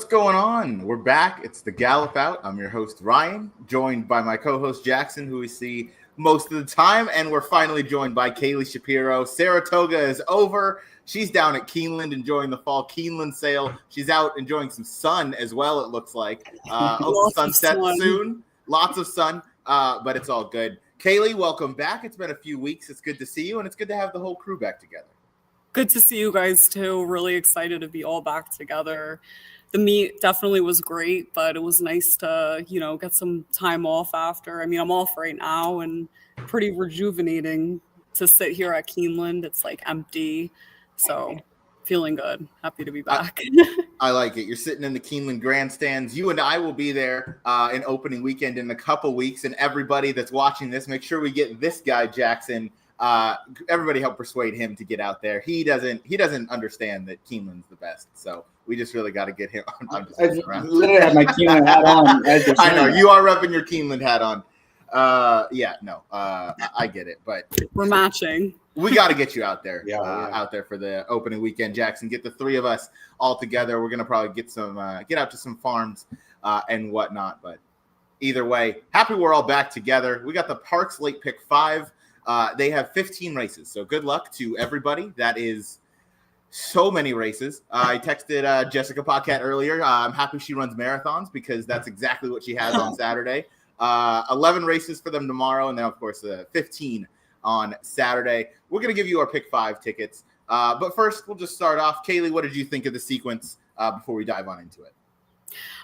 going on? We're back. It's the Gallop Out. I'm your host, Ryan, joined by my co-host, Jackson, who we see most of the time. And we're finally joined by Kaylee Shapiro. Saratoga is over. She's down at Keeneland enjoying the fall Keeneland sale. She's out enjoying some sun as well, it looks like. Hope the sun sets soon. Lots of sun, but it's all good. Kaylee, welcome back. It's been a few weeks. It's good to see you, and it's good to have the whole crew back together. Good to see you guys too. Really excited to be all back together. The meet definitely was great, but it was nice to, get some time off after. I mean, I'm off right now and pretty rejuvenating to sit here at Keeneland. It's like empty. So feeling good. Happy to be back. I like it. You're sitting in the Keeneland grandstands. You and I will be there in opening weekend in a couple weeks. And everybody that's watching this, make sure we get this guy, Jackson. Everybody help persuade him to get out there. He doesn't understand that Keeneland's the best. So we just really got to get him on. I literally have my Keeneland hat on. I know you are repping your Keeneland hat on. I get it, but we're matching. We got to get you out there, yeah. Out there for the opening weekend, Jackson. Get the three of us all together. We're gonna probably get out to some farms and whatnot. But either way, happy we're all back together. We got the Parx Late Pick 5. They have 15 races, so good luck to everybody. That is so many races. I texted Jessica Paquette earlier. I'm happy she runs marathons because that's exactly what she has on Saturday. 11 races for them tomorrow, and then of course 15 on Saturday. We're going to give you our pick 5 tickets. But first, we'll just start off. Kaylee, what did you think of the sequence before we dive on into it?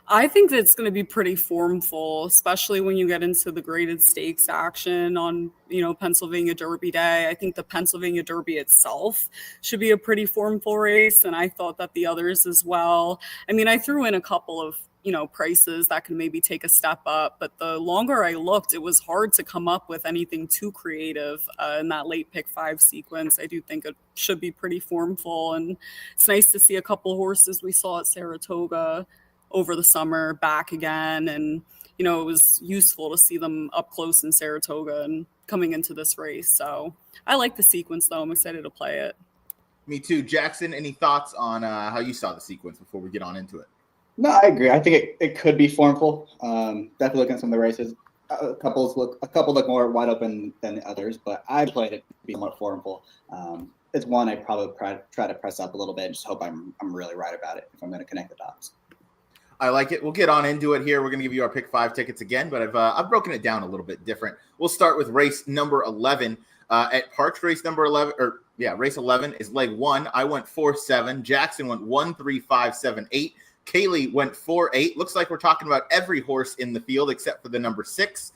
I think that it's going to be pretty formful, especially when you get into the graded stakes action on, Pennsylvania Derby Day. I think the Pennsylvania Derby itself should be a pretty formful race, and I thought that the others as well. I mean, I threw in a couple of prices that can maybe take a step up. But the longer I looked, it was hard to come up with anything too creative in that late pick 5 sequence. I do think it should be pretty formful. And it's nice to see a couple of horses we saw at Saratoga over the summer back again. And, it was useful to see them up close in Saratoga and coming into this race. So I like the sequence, though. I'm excited to play it. Me too. Jackson, any thoughts on how you saw the sequence before we get on into it? No, I agree. I think it could be formful. Definitely looking at some of the races. A couple look more wide open than the others, but I played it to be more formful. It's one I probably try to press up a little bit and just hope I'm really right about it if I'm going to connect the dots. I like it. We'll get on into it here. We're going to give you our pick 5 tickets again, but I've broken it down a little bit different. We'll start with race number 11 at Parx. Race 11 is leg 1. I went 4-7. Jackson went 1-3-5-7-8. Kaylee went 4-8. Looks like we're talking about every horse in the field except for the number 6.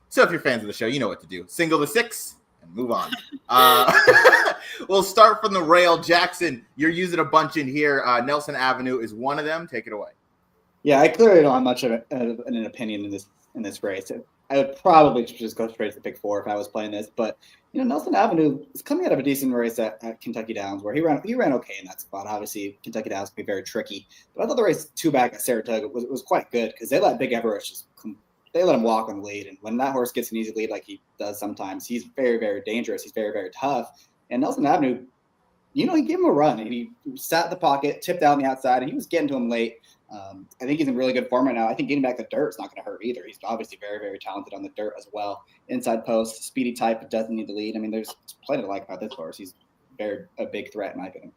So if you're fans of the show, you know what to do. Single the 6 and move on. We'll start from the rail. Jackson, you're using a bunch in here. Nelson Avenue is one of them. Take it away. Yeah, I clearly don't have much of an opinion in this race. I would probably just go straight to the pick 4 if I was playing this. But Nelson Avenue is coming out of a decent race at Kentucky Downs, where he ran okay in that spot. Obviously, Kentucky Downs can be very tricky. But I thought the race 2 back at Saratoga was quite good because they let Big Everest they let him walk on the lead. And when that horse gets an easy lead like he does sometimes, he's very, very dangerous. He's very, very tough. And Nelson Avenue, he gave him a run. And he sat in the pocket, tipped out on the outside, and he was getting to him late. I think he's in really good form right now. I think getting back the dirt is not going to hurt either. He's obviously very, very talented on the dirt as well. Inside post, speedy type, but doesn't need the lead. I mean, there's plenty to like about this horse. He's a big threat in my opinion.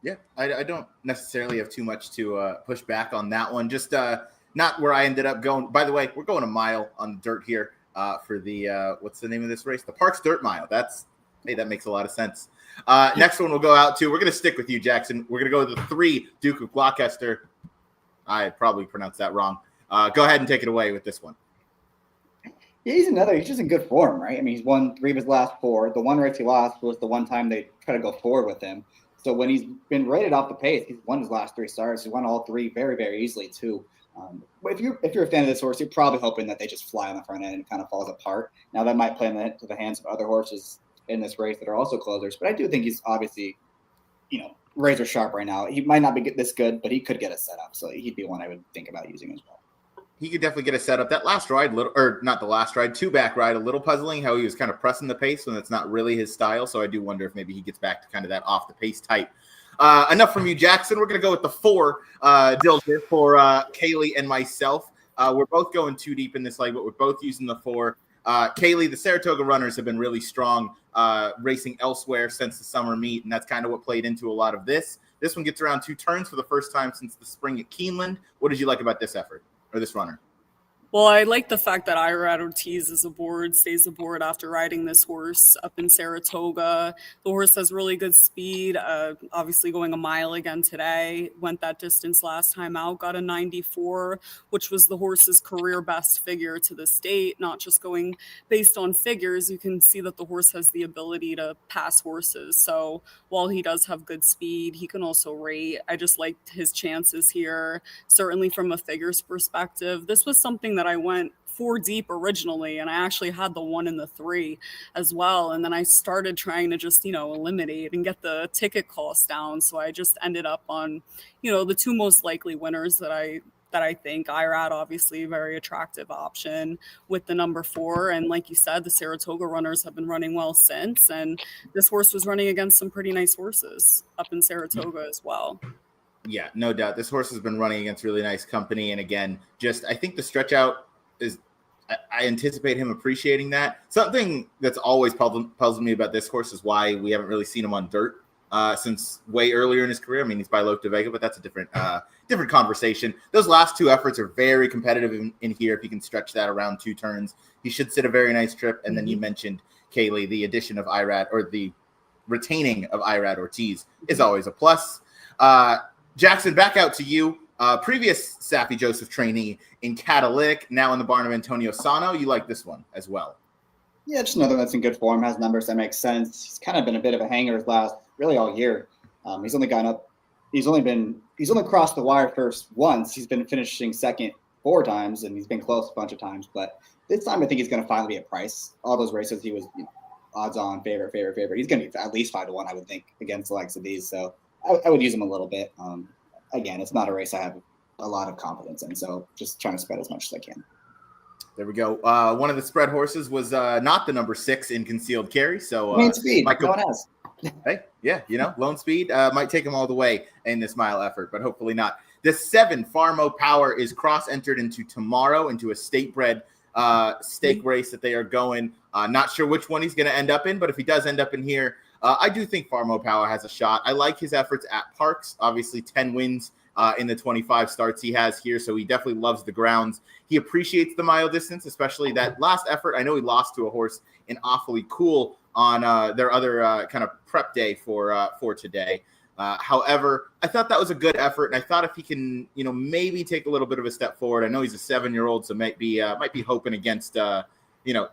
Yeah, I don't necessarily have too much to push back on that one. Just not where I ended up going. By the way, we're going a mile on dirt here for the what's the name of this race? The Parx Dirt Mile. That makes a lot of sense. Next one we'll go out to. We're going to stick with you, Jackson. We're going to go to the 3 Duke of Gloucester. I probably pronounced that wrong. Go ahead and take it away with this one. Yeah, he's just in good form, right? I mean, he's won 3 of his last 4. The one race he lost was the one time they tried to go forward with him. So when he's been rated off the pace, he's won his last 3 starts. He won all 3 very, very easily too. If you're a fan of this horse, you're probably hoping that they just fly on the front end and it kind of falls apart. Now that might play into the hands of other horses in this race that are also closers, but I do think he's obviously, razor sharp right now. He might not be this good, but he could get a setup. So he'd be one I would think about using as well. He could definitely get a setup. That last ride, not the last ride, 2-back ride, a little puzzling how he was kind of pressing the pace when it's not really his style. So I do wonder if maybe he gets back to kind of that off the pace type. enough from you, Jackson. We're going to go with the 4 Dilger for Kaylee and myself. We're both going too deep in this leg, but we're both using the 4. Kaylee, the Saratoga runners have been really strong racing elsewhere since the summer meet, and that's kind of what played into a lot of this. This one gets around 2 turns for the first time since the spring at Keeneland. What did you like about this effort or this runner? Well, I like the fact that Irad Ortiz stays aboard after riding this horse up in Saratoga. The horse has really good speed, obviously going a mile again today. Went that distance last time out, got a 94, which was the horse's career best figure to this date. Not just going based on figures, you can see that the horse has the ability to pass horses. So while he does have good speed, he can also rate. I just liked his chances here, certainly from a figures perspective. This was something that I went 4 deep originally, and I actually had the 1 and the 3 as well. And then I started trying to just, eliminate and get the ticket cost down. So I just ended up on, the 2 most likely winners that I think. Irad, obviously, very attractive option with the number 4. And like you said, the Saratoga runners have been running well since. And this horse was running against some pretty nice horses up in Saratoga as well. Yeah, no doubt. This horse has been running against really nice company. And again, I think the stretch out is, I anticipate him appreciating that. Something that's always puzzled me about this horse is why we haven't really seen him on dirt since way earlier in his career. I mean, he's by Lope de Vega, but that's a different conversation. Those last 2 efforts are very competitive in here. If he can stretch that around 2 turns, he should sit a very nice trip. And then you mentioned, Kaylee, the addition of Irad, or the retaining of Irad Ortiz, is always a plus. Jackson, back out to you. Previous Saffie Joseph trainee in Catalytic, now in the barn of Antonio Sano. You like this one as well? Yeah, just another that's in good form, has numbers that make sense. He's kind of been a bit of a hanger really all year. He's only gone up. He's only crossed the wire first once. He's been finishing second 4 times, and he's been close a bunch of times. But this time, I think he's going to finally be at price. All those races, he was odds on favorite. He's going to be at least 5-1, I would think, against the likes of these. So I would use him a little bit. Again, it's not a race I have a lot of confidence in, so just trying to spread as much as I can. There we go. One of the spread horses was not the number 6 in concealed carry. So Main speed, no one has. Hey, yeah, lone speed might take him all the way in this mile effort, but hopefully not. The 7 Farmo Power is cross-entered into tomorrow into a state-bred stake race that they are going. Not sure which one he's going to end up in, but if he does end up in here, I do think Farmo Power has a shot. I like his efforts at Parx. Obviously, 10 wins in the 25 starts he has here, so he definitely loves the grounds. He appreciates the mile distance, especially that last effort. I know he lost to a horse in Awfully Cool on their other kind of prep day for today. However, I thought that was a good effort, and I thought if he can, maybe take a little bit of a step forward. I know he's a 7-year-old, so might be hoping against, to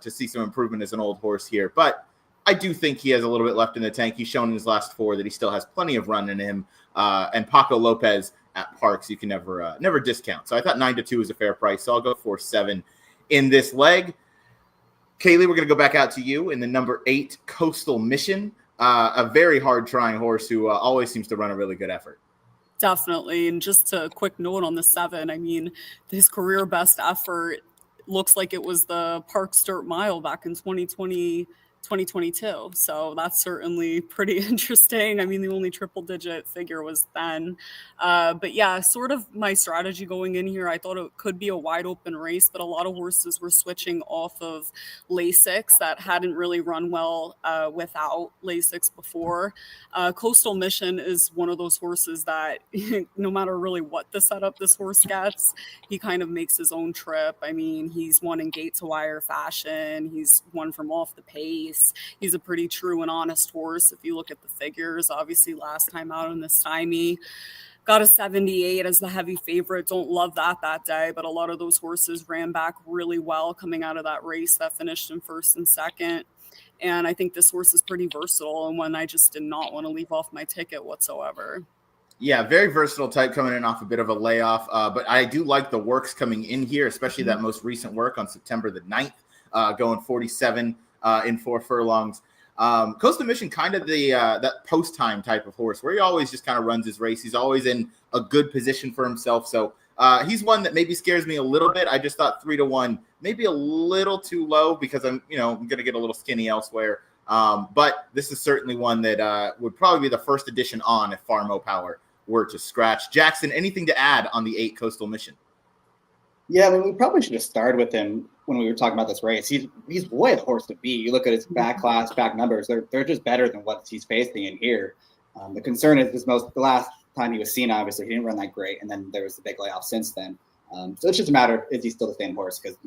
see some improvement as an old horse here, but I do think he has a little bit left in the tank. He's shown in his last 4 that he still has plenty of run in him. And Paco Lopez at Parx, you can never discount. So I thought 9-2 is a fair price. So I'll go 4-7 in this leg. Kaylee, we're going to go back out to you in the number 8 Coastal Mission, a very hard trying horse who always seems to run a really good effort. Definitely. And just a quick note on the 7, I mean, his career best effort looks like it was the Parx Dirt Mile back in 2022. So that's certainly pretty interesting. I mean, the only triple digit figure was then. But yeah, sort of my strategy going in here, I thought it could be a wide open race, but a lot of horses were switching off of Lasix that hadn't really run well without Lasix before. Coastal Mission is one of those horses that no matter really what the setup this horse gets, he kind of makes his own trip. I mean, he's won in gate to wire fashion. He's won from off the pace. He's a pretty true and honest horse. If you look at the figures, obviously last time out in the Stymie, got a 78 as the heavy favorite. Don't love that day, but a lot of those horses ran back really well coming out of that race that finished in 1st and 2nd. And I think this horse is pretty versatile and one I just did not want to leave off my ticket whatsoever. Yeah, very versatile type coming in off a bit of a layoff. But I do like the works coming in here, especially that most recent work on September the 9th, going 47 in 4 furlongs. Coastal Mission, kind of the that post time type of horse where he always just kind of runs his race. He's always in a good position for himself. So he's one that maybe scares me a little bit. I just thought 3-1, maybe a little too low because I'm going to get a little skinny elsewhere. But this is certainly one that would probably be the first edition on if Farmo Power were to scratch. Jackson, anything to add on the 8 Coastal Mission? Yeah, I mean, we probably should have started with him when we were talking about this race. He's way the horse to beat. You look at his back class, back numbers; they're just better than what he's facing in here. The concern is the last time he was seen, obviously, he didn't run that great, and then there was the big layoff since then. So it's just a matter of is he still the same horse? Because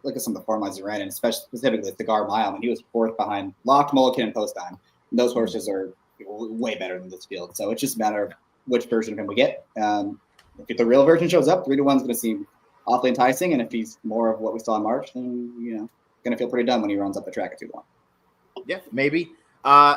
look at some of the form lines he ran, and specifically the Cigar Mile, and he was 4th behind Locked, Mulligan, and Post Time. And those horses are way better than this field. So it's just a matter of which version of him we get. If the real version shows up, 3-1 is going to seem awfully enticing, and if he's more of what we saw in March, then going to feel pretty dumb when he runs up the track at 2-1. Yeah, maybe.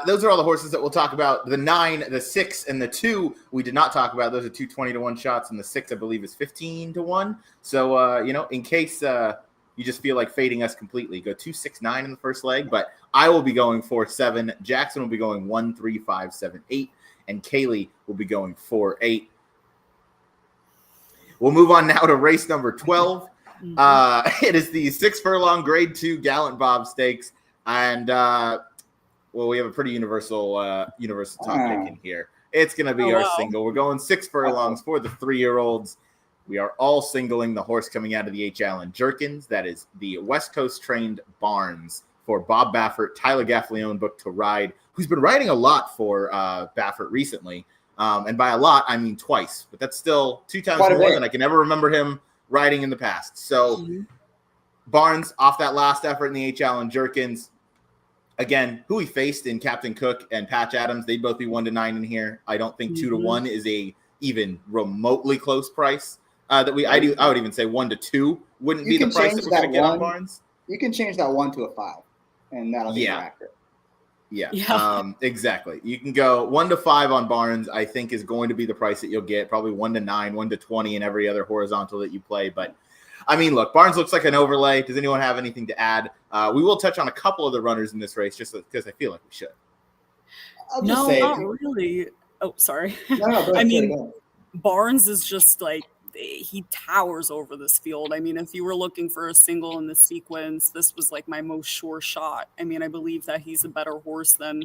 Those are all the horses that we'll talk about. The 9, the 6, and the 2 we did not talk about. Those are 2 20-1 shots, and the 6 I believe is 15-1. So in case you just feel like fading us completely, go 2, 6, 9 in the first leg. But I will be going 4, 7. Jackson will be going 1, 3, 5, 7, 8, and Kaylee will be going 4, 8. We'll move on now to race number 12. It is the 6 furlong Grade 2 Gallant Bob Stakes. And, we have a pretty universal top pick in here. It's going to be our single. We're going 6 furlongs for the 3-year-olds. We are all singling the horse coming out of the H. Allen Jerkins. That is the West Coast trained Barnes for Bob Baffert, Tyler Gaffleone booked to ride, who's been riding a lot for Baffert recently. And by a lot, I mean twice, but that's still 2 times more than I can ever remember him riding in the past. So Barnes off that last effort in the H. Allen Jerkins. Again, who he faced in Captain Cook and Patch Adams, they'd both be 1-9 in here. I don't think 2-1 is a even remotely close price. I would even say 1-2 wouldn't be the price that we're going to get on Barnes. You can change that 1 to a 5, and that'll be more accurate. Yeah. Exactly. You can go 1-5 on Barnes, I think is going to be the price that you'll get. Probably 1-9, 1-20 in every other horizontal that you play. But I mean, look, Barnes looks like an overlay. Does anyone have anything to add? We will touch on a couple of the runners in this race just because I feel like we should. No, not really. Oh, sorry. No, I mean, Barnes is just like, he towers over this field. I mean, if you were looking for a single in the sequence, this was like my most sure shot. I mean, I believe that he's a better horse than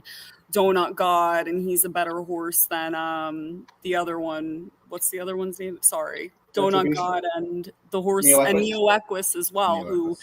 Donut God, and he's a better horse than the other one. What's the other one's name? Sorry. Donut God and the horse and Neo Equus as well, who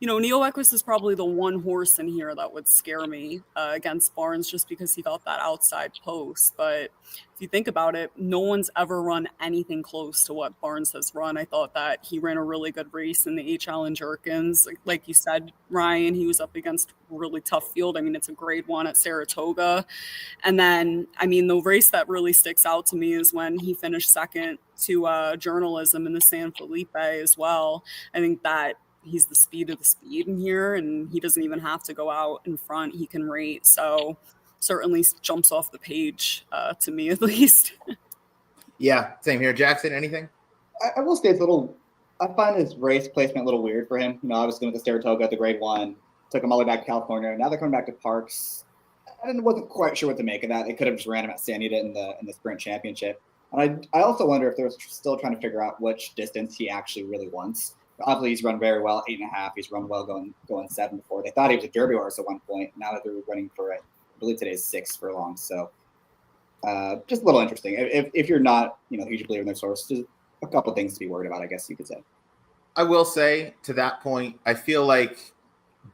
Neo Equus is probably the one horse in here that would scare me against Barnes just because he got that outside post. But if you think about it, no one's ever run anything close to what Barnes has run. I thought that he ran a really good race in the H. Allen Jerkins. Like you said, Ryan, he was up against a really tough field. I mean, it's a Grade 1 at Saratoga. And then, I mean, the race that really sticks out to me is when he finished second to journalism in the San Felipe as well. I think that he's the speed of the speed in here, and he doesn't even have to go out in front. He can rate. So certainly jumps off the page to me, at least. Yeah, same here. Jackson, anything? I will say I find his race placement a little weird for him. Obviously with the Saratoga at the Grade 1, took him all the way back to California. Now they're coming back to Parx. I wasn't quite sure what to make of that. They could have just ran him at San Anita in the Sprint Championship. And I also wonder if they're still trying to figure out which distance he actually really wants. Obviously, he's run very well, 8.5. He's run well going 7 before. They thought he was a Derby horse at one point. Now that they're running for it, I believe today's 6 furlongs. So just a little interesting. If you're not, a huge believer in this horse, there's a couple things to be worried about, I guess you could say. I will say to that point, I feel like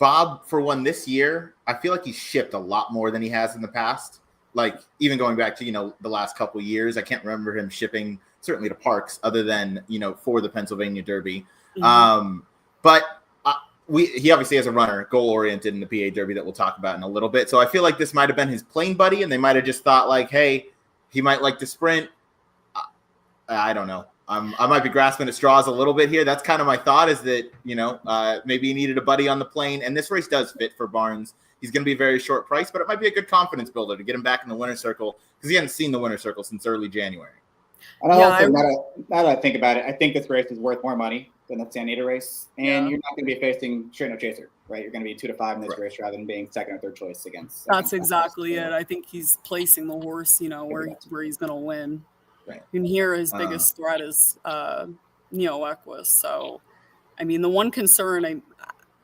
Bob, for one this year, I feel like he's shipped a lot more than he has in the past. Like even going back to, the last couple of years, I can't remember him shipping certainly to Parx other than, for the Pennsylvania Derby. But he obviously has a runner goal-oriented in the PA Derby that we'll talk about in a little bit. So I feel like this might have been his plane buddy, and they might have just thought like, hey, he might like to sprint. I don't know. I might be grasping at straws a little bit here. That's kind of my thought is that, maybe he needed a buddy on the plane. And this race does fit for Barnes. He's going to be a very short price, but it might be a good confidence builder to get him back in the winner's circle because he hasn't seen the winner's circle since early January. And now that I think about it, I think this race is worth more money than the San Anita race. And you're not going to be facing straight no chaser, right? You're going to be 2-5 in this race rather than being second or third choice against. That's exactly it. I think he's placing the horse, where he's going to win. Right. And here his biggest threat is Neo Equus. So, I mean, the one concern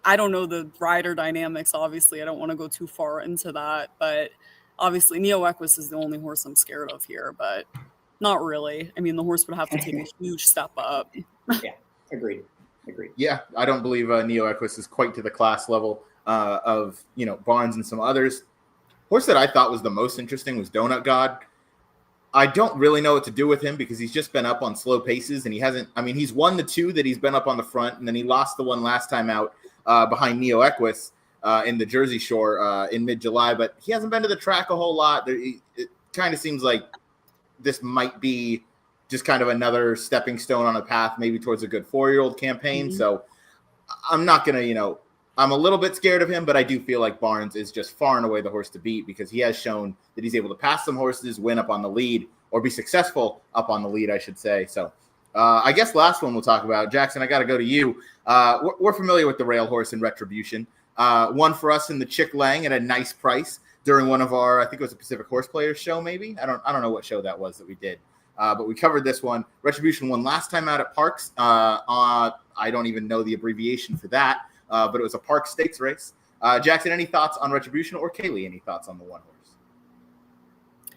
I don't know the rider dynamics. Obviously, I don't want to go too far into that, but obviously Neo Equus is the only horse I'm scared of here, but not really. I mean, the horse would have to take a huge step up. Yeah, agreed. Yeah, I don't believe Neo Equus is quite to the class level of Barnes and some others. Horse that I thought was the most interesting was Donut God. I don't really know what to do with him because he's just been up on slow paces and he hasn't. I mean, he's won the 2 that he's been up on the front, and then he lost the one last time out behind Neo Equus in the Jersey Shore in mid-July. But he hasn't been to the track a whole lot. It kind of seems like this might be just kind of another stepping stone on a path, maybe towards a good 4-year-old campaign. Mm-hmm. So I'm not going to, I'm a little bit scared of him, but I do feel like Barnes is just far and away the horse to beat because he has shown that he's able to pass some horses, win up on the lead, or be successful up on the lead, I should say. So I guess last one we'll talk about. Jackson, I got to go to you. We're familiar with the rail horse in Retribution. One for us in the Chick Lang at a nice price during one of our, I think it was a Pacific Horse Players show, maybe. I don't know what show that was that we did. But we covered this one. Retribution won last time out at Parx. I don't even know the abbreviation for that, but it was a Parx Stakes race. Jackson, any thoughts on Retribution, or Kaylee, any thoughts on the one horse?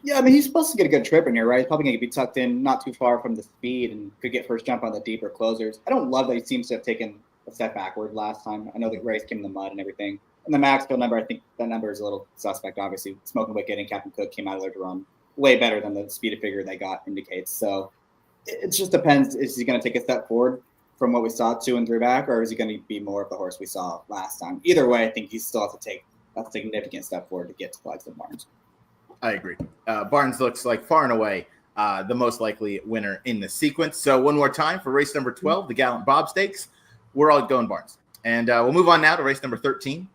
Yeah, I mean, he's supposed to get a good trip in here, right? He's probably going to be tucked in not too far from the speed and could get first jump on the deeper closers. I don't love that he seems to have taken a step backward last time. I know the race came in the mud and everything. And the Maxfield number, I think that number is a little suspect, obviously. Smoking Wicked and Captain Cook came out of there to run way better than the speed of figure they got indicates. So it just depends. Is he going to take a step forward from what we saw 2 and 3 back, or is he going to be more of the horse we saw last time? Either way, I think he still has to take a significant step forward to get to Flagstaff Barnes. I agree. Barnes looks like far and away the most likely winner in the sequence. So one more time for race number 12, the Gallant Bob Stakes. We're all going Barnes. And we'll move on now to race number 13.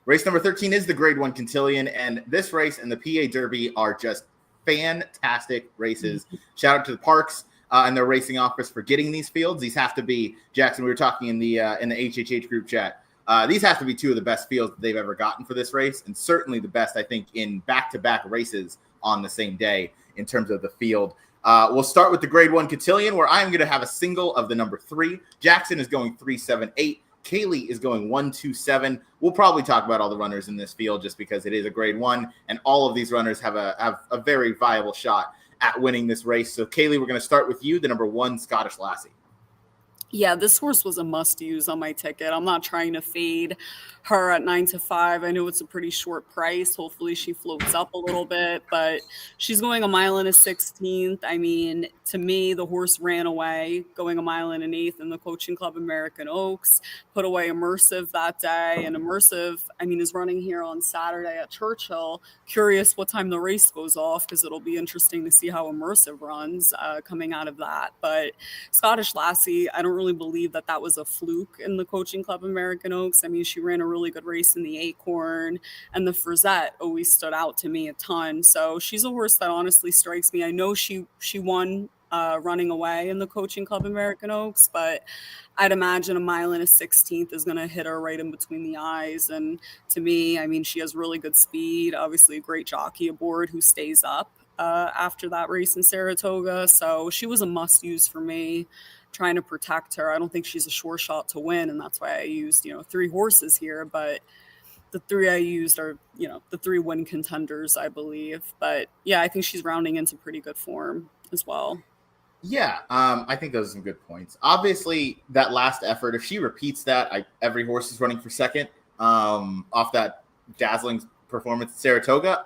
Race number 13 is the Grade 1 Cotillion, and this race and the PA Derby are just fantastic races. Shout out to the Parx and their racing office for getting these fields. These have to be, Jackson, we were talking in the HHH group chat. These have to be 2 of the best fields that they've ever gotten for this race, and certainly the best, I think, in back-to-back races on the same day in terms of the field. We'll start with the Grade 1 Cotillion, where I'm going to have a single of the number 3. Jackson is going 3-7-8. Kaylee is going 1-2-7. We'll probably talk about all the runners in this field just because it is a Grade 1, and all of these runners have a very viable shot at winning this race. So, Kaylee, we're going to start with you, the number 1 Scottish Lassie. Yeah, this horse was a must-use on my ticket. I'm not trying to fade her at 9-5. I know it's a pretty short price. Hopefully she floats up a little bit, but she's going 1 1/16. I mean, to me, the horse ran away going 1 1/8 in the Coaching Club American Oaks, put away Immersive that day. And Immersive, I mean, is running here on Saturday at Churchill. Curious what time the race goes off because it'll be interesting to see how Immersive runs coming out of that. But Scottish Lassie, I don't really believe that was a fluke in the Coaching Club American Oaks. I mean, she ran a really good race in the Acorn, and the Frizette always stood out to me a ton. So she's a horse that honestly strikes me. I know she won running away in the Coaching Club American Oaks, but I'd imagine 1 1/16 is going to hit her right in between the eyes. And to me, I mean, she has really good speed, obviously a great jockey aboard who stays up after that race in Saratoga. So she was a must use for me, trying to protect her. I don't think she's a sure shot to win, and that's why I used 3 horses here. But the 3 I used are the 3 win contenders, I believe. But yeah, I think she's rounding into pretty good form as well. Yeah, I think those are some good points. Obviously, that last effort, if she repeats that, every horse is running for second off that dazzling performance at Saratoga.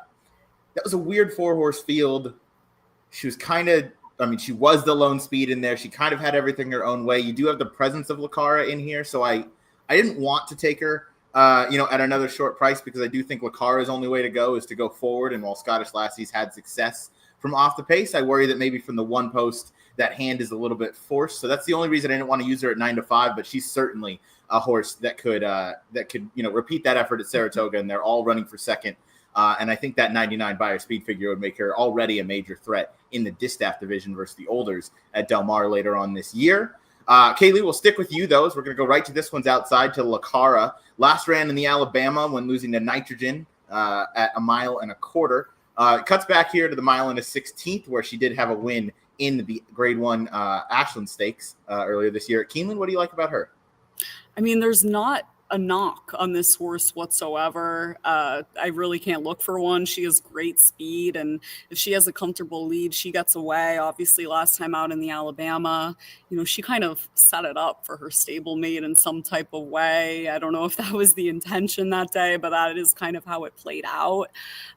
That was a weird 4-horse field. She was she was the lone speed in there. She kind of had everything her own way. You do have the presence of Lacara in here, so I didn't want to take her, at another short price because I do think Lacara's only way to go is to go forward. And while Scottish Lassie's had success from off the pace, I worry that maybe from the one post that hand is a little bit forced. So that's the only reason I didn't want to use her at 9-5. But she's certainly a horse that could repeat that effort at Saratoga, and they're all running for second. And I think that 99 Beyer speed figure would make her already a major threat in the distaff division versus the Olders at Del Mar later on this year. Kaylee, we'll stick with you, though. We're going to go right to this one's outside to Lacara. Last ran in the Alabama when losing to Nitrogen at 1 1/4. Cuts back here to the 1 1/16, where she did have a win in the Grade 1 Ashland Stakes earlier this year. Keeneland, what do you like about her? I mean, there's not a knock on this horse whatsoever. I really can't look for one. She has great speed, and if she has a comfortable lead, she gets away. Obviously, last time out in the Alabama, she kind of set it up for her stablemate in some type of way. I don't know if that was the intention that day, but that is kind of how it played out.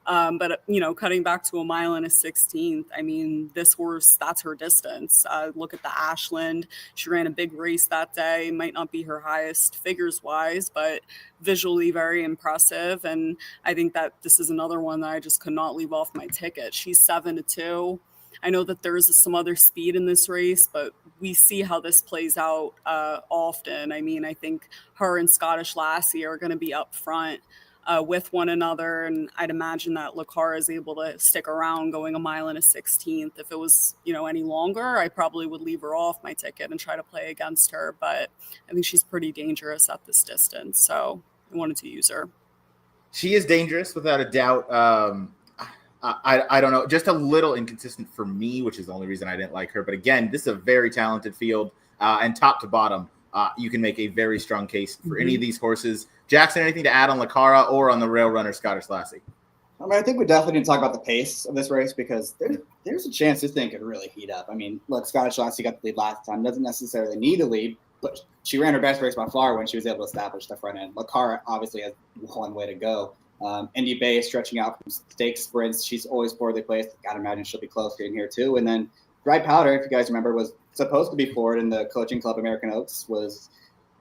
But cutting back to a mile and a 16th, I mean, this horse, that's her distance. Look at the Ashland. She ran a big race that day. Might not be her highest figures wise, but visually very impressive. And I think that this is another one that I just could not leave off my ticket. She's 7-2. I know that there's some other speed in this race, but we see how this plays out often. I mean, I think her and Scottish Lassie are going to be up front with one another, and I'd imagine that Lacara is able to stick around going a mile and a 16th. If it was, any longer, I probably would leave her off my ticket and try to play against her, but I think she's pretty dangerous at this distance, so I wanted to use her. She is dangerous, without a doubt. I don't know, just a little inconsistent for me, which is the only reason I didn't like her. But again, this is a very talented field, and top to bottom, you can make a very strong case for any of these horses. Jackson, anything to add on Lacara or on the rail runner Scottish Lassie? I mean, I think we definitely need to talk about the pace of this race, because there's a chance this thing could really heat up. I mean, look, Scottish Lassie got the lead last time, doesn't necessarily need a lead, but she ran her best race by far when she was able to establish the front end. Lacara obviously has one way to go. Indy Bay is stretching out from stakes sprints. She's always poorly placed. Gotta imagine she'll be close in here too. And then Dry Powder, if you guys remember, was supposed to be forward in the coaching club American Oaks, was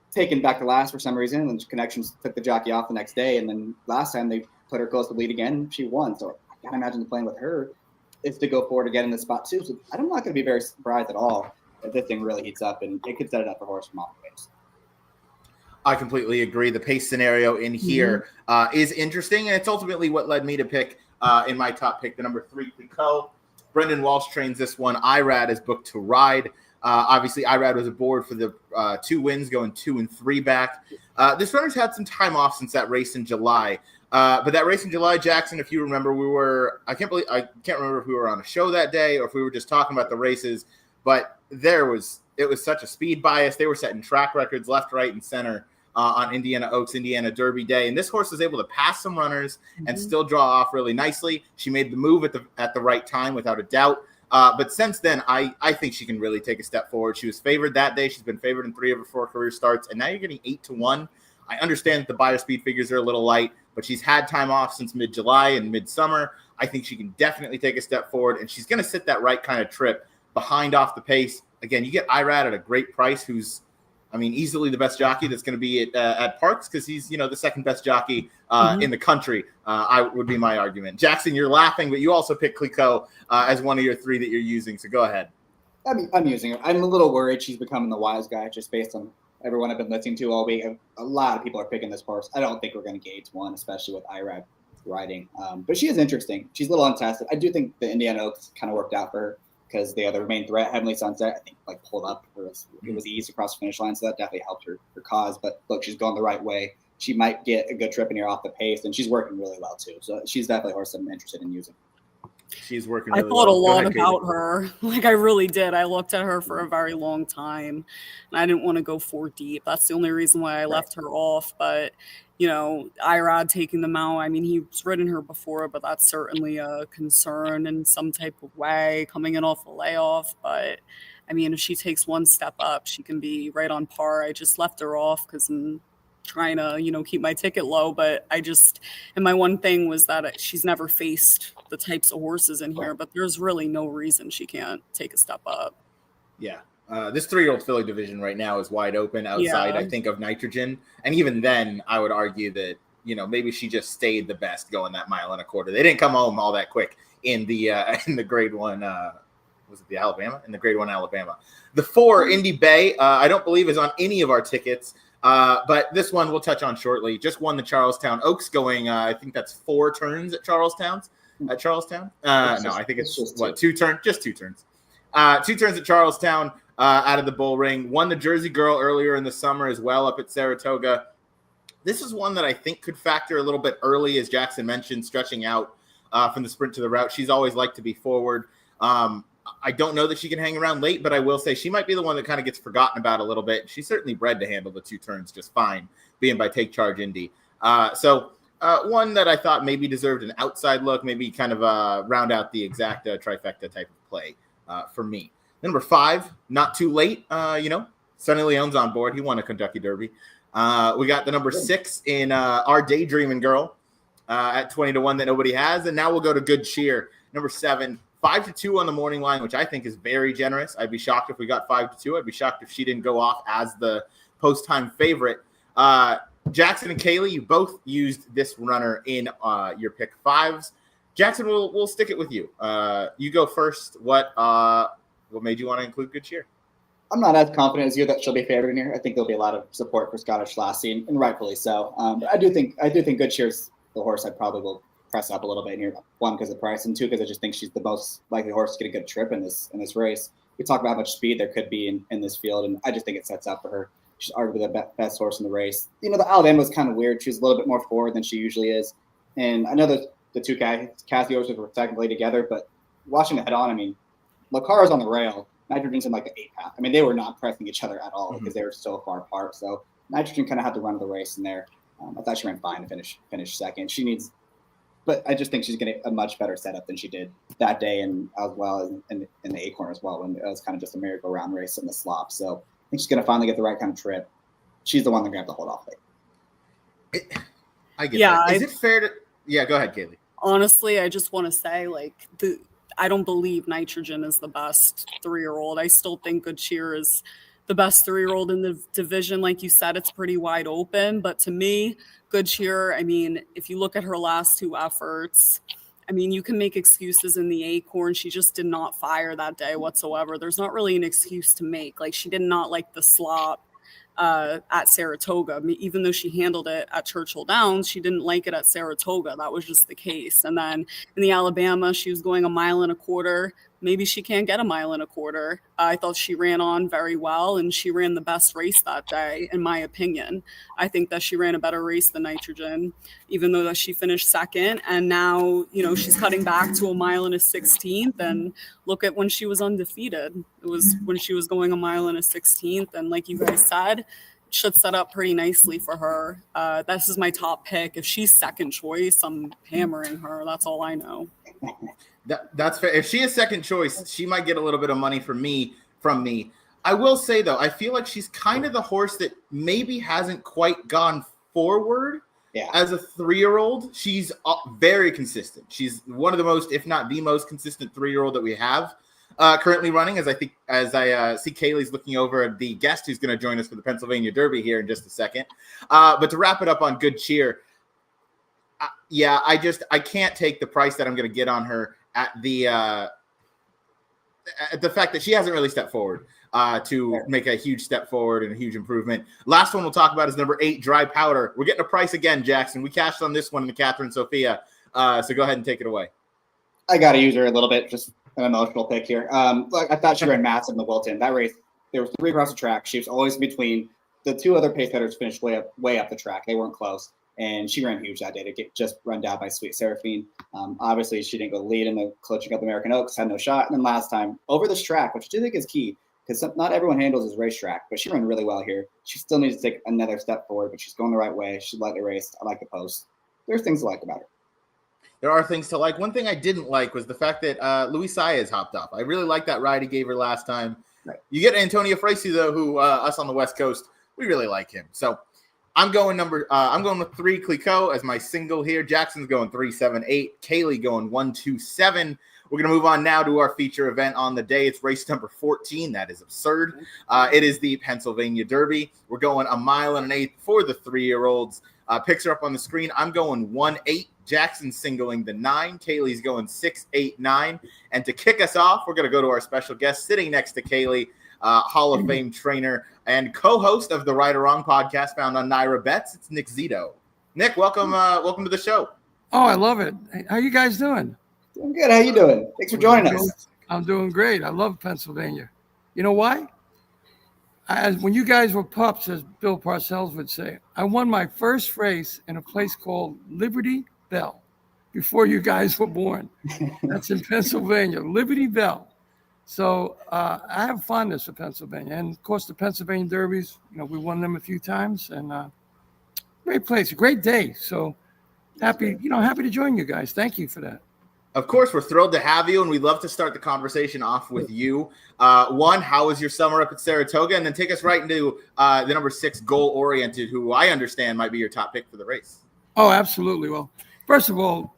taken back to last for some reason, and Connections took the jockey off the next day. And then last time they put her close to lead again, she won. So I gotta imagine the plan with her is to go forward again in this spot too. So I'm not gonna be very surprised at all if this thing really heats up, and it could set it up for horse from off the pace. I completely agree. The pace scenario in here is interesting, and it's ultimately what led me to pick in my top pick, the number 3 Clicquot. Brendan Walsh trains this one. Irad is booked to ride. Obviously, Irad was aboard for the 2 wins, going 2 and 3 back. This runner's had some time off since that race in July. But that race in July, Jackson, if you remember, I can't remember if we were on a show that day or if we were just talking about the races, but it was such a speed bias. They were setting track records left, right, and center on Indiana Oaks, Indiana Derby Day. And this horse was able to pass some runners and still draw off really nicely. She made the move at the right time, without a doubt. But since then, I think she can really take a step forward. She was favored that day. She's been favored in 3 of her 4 career starts. And now you're getting 8-1. I understand that the buyer speed figures are a little light, but she's had time off since mid-July and midsummer. I think she can definitely take a step forward, and she's going to sit that right kind of trip behind off the pace. Again, you get Irad at a great price, who's, easily the best jockey that's going to be at Parx, because he's, the second best jockey in the country, would be my argument. Jackson, you're laughing, but you also picked Clicquot as one of your 3 that you're using, so go ahead. I'm using her. I'm a little worried she's becoming the wise guy, just based on everyone I've been listening to all week. A lot of people are picking this horse. I don't think we're going to gauge one, especially with Irad riding. But she is interesting. She's a little untested. I do think the Indiana Oaks kind of worked out for her, because the other main threat, Heavenly Sunset, I think pulled up. It was easy across the finish line, so that definitely helped her cause. But look, she's going the right way. She might get a good trip in here off the pace, and she's working really well too. So she's definitely a horse I'm interested in using. She's working really well. I thought a lot about her. I really did. I looked at her for a very long time, and I didn't want to go 4 deep. That's the only reason why I left her off. But, Irad taking them out, he's ridden her before, but that's certainly a concern in some type of way, coming in off a layoff. But, if she takes one step up, she can be right on par. I just left her off because I'm trying to, keep my ticket low. But and my one thing was that she's never faced the types of horses in here, but there's really no reason she can't take a step up. Yeah. This 3-year-old filly division right now is wide open outside, I think, of Nitrogen. And even then, I would argue that, maybe she just stayed the best going that mile and a quarter. They didn't come home all that quick in the grade 1, was it the Alabama? In the grade 1 Alabama. The 4, Indy Bay, I don't believe is on any of our tickets. But this one we'll touch on shortly. Just won the Charlestown Oaks, going, I think that's 4 turns at Charlestown. No, I think it's just 2 turns, just 2 turns. 2 turns at Charlestown out of the bull ring. Won the Jersey Girl earlier in the summer as well up at Saratoga. This is one that I think could factor a little bit early, as Jackson mentioned, stretching out from the sprint to the route. She's always liked to be forward. I don't know that she can hang around late, but I will say she might be the one that kind of gets forgotten about a little bit. She's certainly bred to handle the 2 turns just fine, being by Take Charge Indy. So one that I thought maybe deserved an outside look, maybe kind of round out the exacta trifecta type of play for me. Number 5, not too late. Sonny Leone's on board. He won a Kentucky Derby. We got the number 6 in our Daydreaming Girl at 20-1 that nobody has. And now we'll go to Good Cheer. Number 7, 5-2 on the morning line, which I think is very generous. I'd be shocked if we got 5-2. I'd be shocked if she didn't go off as the post-time favorite. Jackson and Kaylee, you both used this runner in your pick 5s. Jackson, we'll stick it with you. You go first. What made you want to include Good Cheer? I'm not as confident as you that she'll be favored in here. I think there'll be a lot of support for Scottish Lassie, and rightfully so. But I do think Good Cheer's the horse I probably will press up a little bit in here. 1, because of price, and 2, because I just think she's the most likely horse to get a good trip in this race. We talk about how much speed there could be in this field, and I just think it sets up for her. She's arguably the best horse in the race. The Alabama was kind of weird. She was a little bit more forward than she usually is, and I know that the 2 Cassie horses were technically together, but watching the head on, I mean, Lacara's on the rail. Nitrogen's in like the 8th path. I mean, they were not pressing each other at all because they were so far apart. So Nitrogen kind of had to run the race in there. I thought she ran fine to finish second. But I just think she's getting a much better setup than she did that day, and as well as in the Acorn as well, when it was kind of just a merry-go-round race in the slop. So I think she's going to finally get the right kind of trip. She's the one they're going to have to hold off late. I get that. Is it fair to? Yeah, go ahead, Kaylee. Honestly, I just want to say, I don't believe Nitrogen is the best 3-year-old. I still think Good Cheer is the best 3-year-old in the division. Like you said, it's pretty wide open. But to me, Good Cheer, I mean, if you look at her last 2 efforts, I mean, you can make excuses in the Acorn. She just did not fire that day whatsoever. There's not really an excuse to make. Like, she did not like the slop at Saratoga. I mean, even though she handled it at Churchill Downs, she didn't like it at Saratoga. That was just the case. And then in the Alabama, she was going 1.25 miles. Maybe she can't get 1.25 miles. I thought she ran on very well, and she ran the best race that day, in my opinion. I think that she ran a better race than Nitrogen, even though that she finished second. And now, she's cutting back to 1.16 miles. And look at when she was undefeated. It was when she was going 1.16 miles. And like you guys said, should set up pretty nicely for her. This is my top pick. If she's second choice, I'm hammering her. That's all I know. That's fair. If she is second choice, she might get a little bit of money from me. I will say, though, I feel like she's kind of the horse that maybe hasn't quite gone forward as a 3-year-old. She's very consistent. She's one of the most, if not the most consistent 3-year-old that we have currently running, as I see Kaylee's looking over at the guest who's going to join us for the Pennsylvania Derby here in just a second. But to wrap it up on Good Cheer, I can't take the price that I'm going to get on her at the fact that she hasn't really stepped forward to make a huge step forward and a huge improvement. Last one we'll talk about is number 8, Dry Powder. We're getting a price again, Jackson. We cashed on this one in the Catherine Sophia. So go ahead and take it away. I got to use her a little bit, just an emotional pick here. I thought she ran massive in the Wilton. That race, there were 3 across the track. She was always in between. The 2 other pace setters finished way up the track. They weren't close. And she ran huge that day to get just run down by Sweet Seraphine. Obviously, she didn't go lead in the Coaching Up American Oaks, had no shot. And then last time, over this track, which I do think is key, because not everyone handles this racetrack, but she ran really well here. She still needs to take another step forward, but she's going the right way. She led the race. I like the post. There's things to like about her. There are things to like. One thing I didn't like was the fact that Luis Saez hopped off. I really liked that ride he gave her last time. Right. You get Antonio Fresi, though, who us on the West Coast, we really like him. So I'm going with 3 Clicquot as my single here. Jackson's going 3, 7, 8. Kaylee going 1, 2, 7. We're going to move on now to our feature event on the day. It's race number 14. That is absurd. It is the Pennsylvania Derby. We're going 1.125 miles for the 3-year-olds. Picks are up on the screen. I'm going 1, 8. Jackson singling the 9. Kaylee's going 6, 8, 9. And to kick us off, we're going to go to our special guest sitting next to Kaylee, Hall of Fame trainer and co-host of the Right or Wrong podcast found on Naira Bets. It's Nick Zito. Nick, welcome to the show. Oh, I love it. How you guys doing? Doing good. How you doing? Thanks for joining us. I'm doing great. I love Pennsylvania. You know why? When you guys were pups, as Bill Parcells would say, I won my first race in a place called Liberty Bell before you guys were born. That's in Pennsylvania, Liberty Bell. So I have fondness of Pennsylvania, and of course the Pennsylvania Derbies. We won them a few times, and great place, a great day. So happy to join you guys. Thank you for that. Of course, we're thrilled to have you, and we'd love to start the conversation off with you. One, how was your summer up at Saratoga? And then take us right into the number 6 goal-oriented, who I understand might be your top pick for the race. Oh, absolutely. Well, first of all,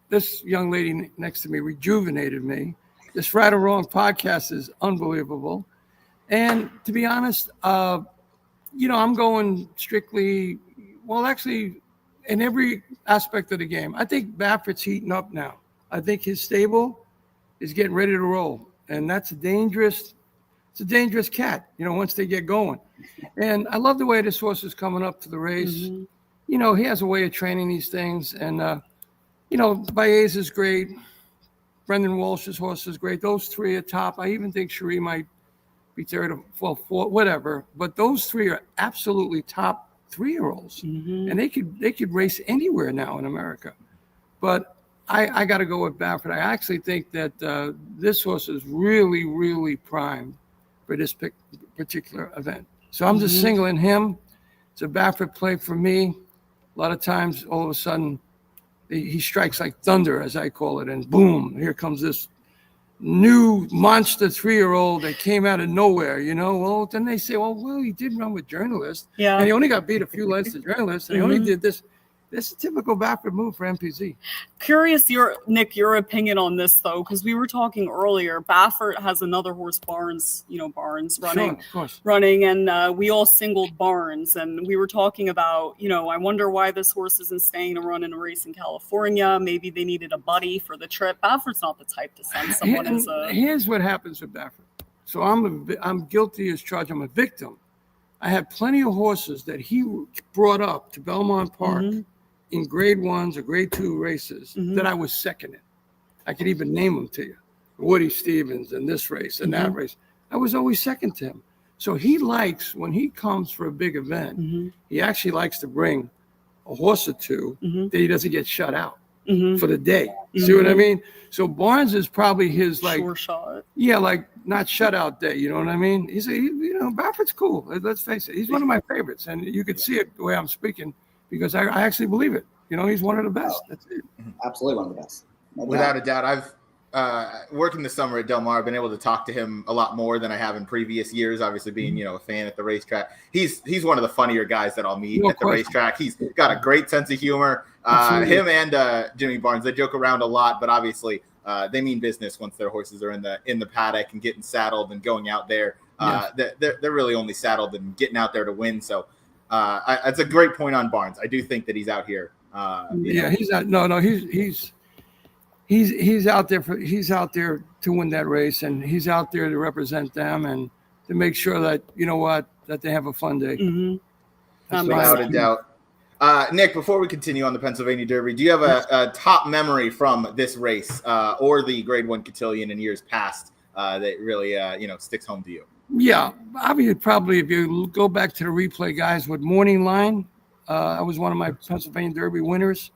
this young lady next to me rejuvenated me. This Right or Wrong podcast is unbelievable. And to be honest, I'm going strictly, well, actually, in every aspect of the game. I think Baffert's heating up now. I think his stable is getting ready to roll. And that's a dangerous cat, once they get going. And I love the way this horse is coming up to the race. Mm-hmm. He has a way of training these things. And, Baez is great. Brendan Walsh's horse is great. Those 3 are top. I even think Cherie might be third or fourth, whatever. But those 3 are absolutely top 3-year-olds. Mm-hmm. And they could race anywhere now in America. But I got to go with Baffert. I actually think that this horse is really, really primed for this particular event. So I'm just singling him. It's a Baffert play for me. A lot of times, all of a sudden, he strikes like thunder, as I call it, and boom, here comes this new monster 3-year-old that came out of nowhere, Well, then they say, well, he did run with journalists. Yeah. And he only got beat a few lengths to journalists, and he only did this. This is a typical Baffert move for MPZ. Curious, Nick, your opinion on this, though, because we were talking earlier. Baffert has another horse, Barnes, Barnes running. Sure, of course. Running, and we all singled Barnes. And we were talking about, I wonder why this horse isn't staying to run in a race in California. Maybe they needed a buddy for the trip. Baffert's not the type to send someone as a... Here's what happens with Baffert. So I'm guilty as charged. I'm a victim. I had plenty of horses that he brought up to Belmont Park in grade 1s or grade 2 races that I was second in. I could even name them to you. Woody Stevens in this race and that race. I was always second to him. So he likes, when he comes for a big event, he actually likes to bring a horse or 2 that he doesn't get shut out for the day. See what I mean? So Barnes is probably his sure shot. Yeah, not shutout day. You know what I mean? Baffert's cool. Let's face it. He's one of my favorites. And you could see it the way I'm speaking because I actually believe it. He's one of the best. That's it. Absolutely one of the best. Without a doubt. I've working this summer at Del Mar, I've been able to talk to him a lot more than I have in previous years, obviously being, a fan at the racetrack. He's one of the funnier guys that I'll meet at the racetrack. He's got a great sense of humor. Him and Jimmy Barnes, they joke around a lot, but obviously they mean business once their horses are in the paddock and getting saddled and going out there. They're really only saddled and getting out there to win. So it's a great point on Barnes. I do think that he's out here. He's out. No, he's out there to win that race, and he's out there to represent them and to make sure that that they have a fun day. Without a doubt. Nick, before we continue on the Pennsylvania Derby, do you have a top memory from this race or the Grade 1 Cotillion in years past that really sticks home to you? Yeah, obviously, probably if you go back to the replay, guys, with Morning Line, I was one of my Pennsylvania Derby winners.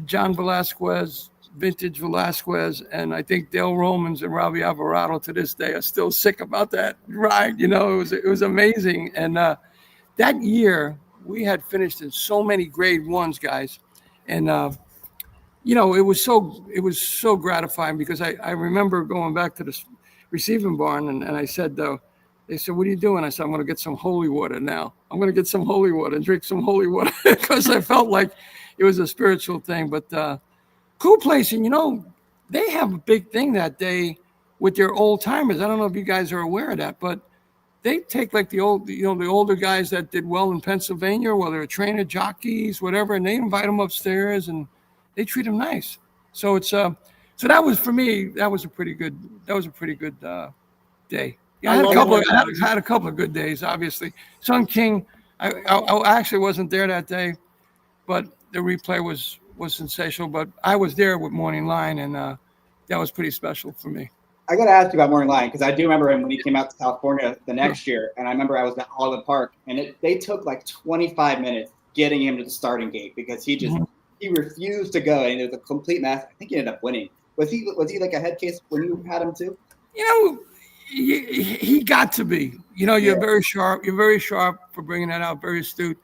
John Velasquez, vintage Velasquez, and I think Dale Romans and Robbie Alvarado to this day are still sick about that ride. It was amazing. And that year we had finished in so many grade 1s, guys. And, it was so gratifying because I remember going back to the receiving barn and I said, they said, what are you doing? I said, I'm going to get some holy water now. I'm going to get some holy water and drink some holy water because I felt like it was a spiritual thing. But cool place. And, they have a big thing that day with their old timers. I don't know if you guys are aware of that, but they take like the older guys that did well in Pennsylvania, whether they're trainer, jockeys, whatever, and they invite them upstairs and they treat them nice. So it's so that was for me. That was a pretty good day. Yeah, I had a couple of good days. Obviously, Sun King. I actually wasn't there that day, but the replay was sensational. But I was there with Morning Line, and that was pretty special for me. I got to ask you about Morning Line because I do remember him when he came out to California the next year, and I remember I was at Hollywood Park, and they took like 25 minutes getting him to the starting gate because he refused to go, and it was a complete mess. I think he ended up winning. Was he like a head case when you had him too? he got to be. You're very sharp. You're very sharp for bringing that out. Very astute.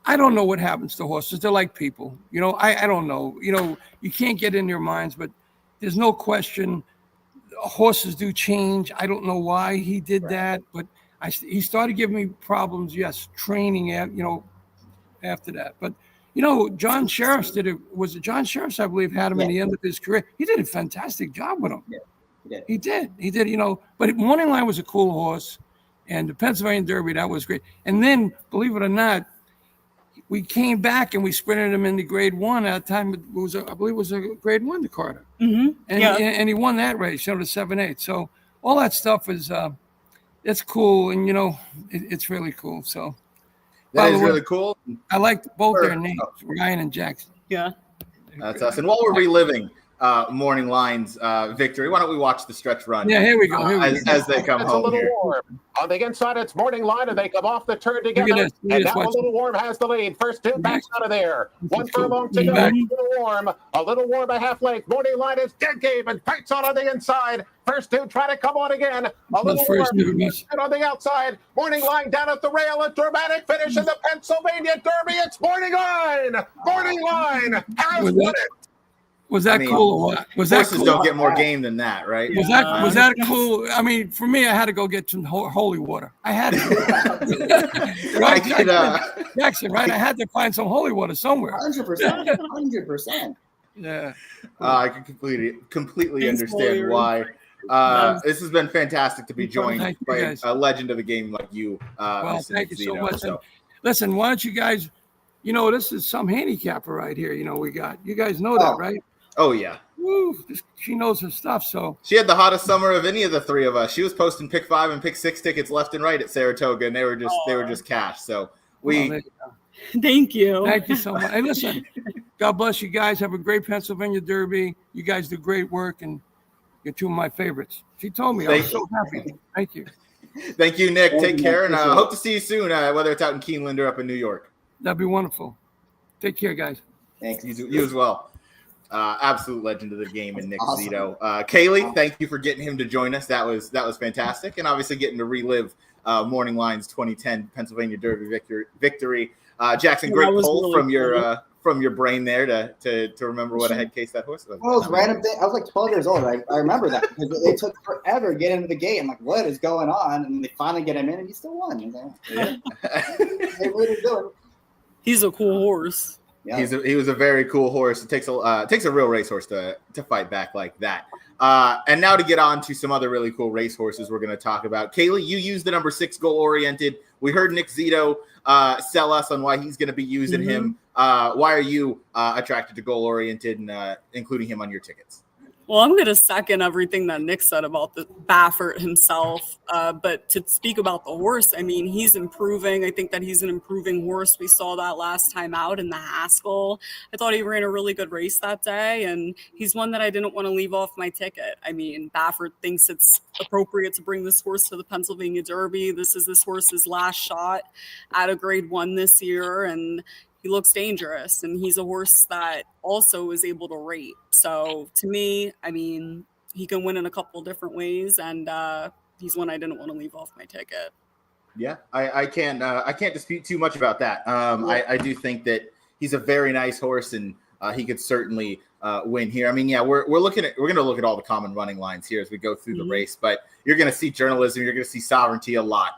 I don't know what happens to horses. They're like people. I don't know. You can't get in their minds, but there's no question horses do change. I don't know why he did that, but he started giving me problems. Yes, training after that. But John Sheriff's did it. Was it John Sheriff's? I believe had him in the end of his career. He did a fantastic job with him. Yeah, he did. But Morning Line was a cool horse, and the Pennsylvania Derby, that was great. And then, believe it or not, we came back and we sprinted him into Grade 1 at a time. I believe it was a Grade 1 to Carter. Mm-hmm. And he won that race, the 7-8. So all that stuff is it's cool, and it's really cool. So that is really cool. I liked both their names, Ryan and Jackson. Yeah, that's us. And while we're reliving Morning Line's victory, why don't we watch the stretch run? Yeah, here we go. As they come home. A little here. warm. On the inside, it's Morning Line, and they come off the turn together. And now a Little Warm has the lead. First two backs out of there. One furlong to go. A little warm, a half length. Morning Line is dead game and fights on the inside. First two try to come on again. A little warm on the outside. Morning Line down at the rail. A dramatic finish in the Pennsylvania Derby. It's Morning Line. Morning Line has won it. Was that cool or what? Was that horses cool? Don't get more game than that, right? Was that cool? I mean, for me, I had to go get some holy water. I had to. Right, Jackson, right? I had to find some holy water somewhere. 100%. Yeah. I can completely understand why. This has been fantastic to be joined by a legend of the game like you. Well, thank you so much. So. Listen, why don't you guys? This is some handicapper right here. We got. You guys know that, right? Oh yeah. Woo, she knows her stuff. So she had the hottest summer of any of the three of us. She was posting pick 5 and pick 6 tickets left and right at Saratoga, and they were just cash. So we. Thank you. Thank you so much. Hey, listen, God bless you guys. Have a great Pennsylvania Derby. You guys do great work, and you're two of my favorites. She told me. I was so happy. Thank you. Thank you, Nick. Take care, and hope to see you soon, whether it's out in Keeneland or up in New York. That'd be wonderful. Take care, guys. Thanks. You as well. Absolute legend of the game, and Nick Zito. Kaylee, thank you for getting him to join us. That was fantastic, and obviously getting to relive Morning Line's 2010 Pennsylvania Derby victory. Jackson, great pull really from your brain there to remember what a head case that horse was. Well, it was random thing. I was like 12 years old. I remember that because it took forever to get into the gate. I'm like, what is going on? And they finally get him in, and he still won. Yeah. They really do it. He's a cool horse. Yeah. He was a very cool horse. It takes a real racehorse to fight back like that. And now to get on to some other really cool racehorses we're going to talk about. Kaylee, you used the number 6 goal oriented. We heard Nick Zito sell us on why he's going to be using him. Why are you attracted to goal oriented and including him on your tickets? Well, I'm going to second everything that Nick said about the Baffert himself. But to speak about the horse, I mean, he's improving. I think that he's an improving horse. We saw that last time out in the Haskell. I thought he ran a really good race that day, and he's one that I didn't want to leave off my ticket. I mean, Baffert thinks it's appropriate to bring this horse to the Pennsylvania Derby. This is this horse's last shot at a Grade 1 this year, and he looks dangerous, and he's a horse that also is able to rate. So to me, I mean, he can win in a couple different ways, and he's one I didn't want to leave off my ticket. Yeah, I can't dispute too much about that. I do think that he's a very nice horse, and he could certainly win here. I mean, yeah, we're going to look at all the common running lines here as we go through the race, but you're going to see journalism, you're going to see sovereignty a lot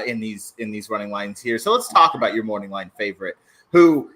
in these running lines here. So let's talk about your morning line favorite, who,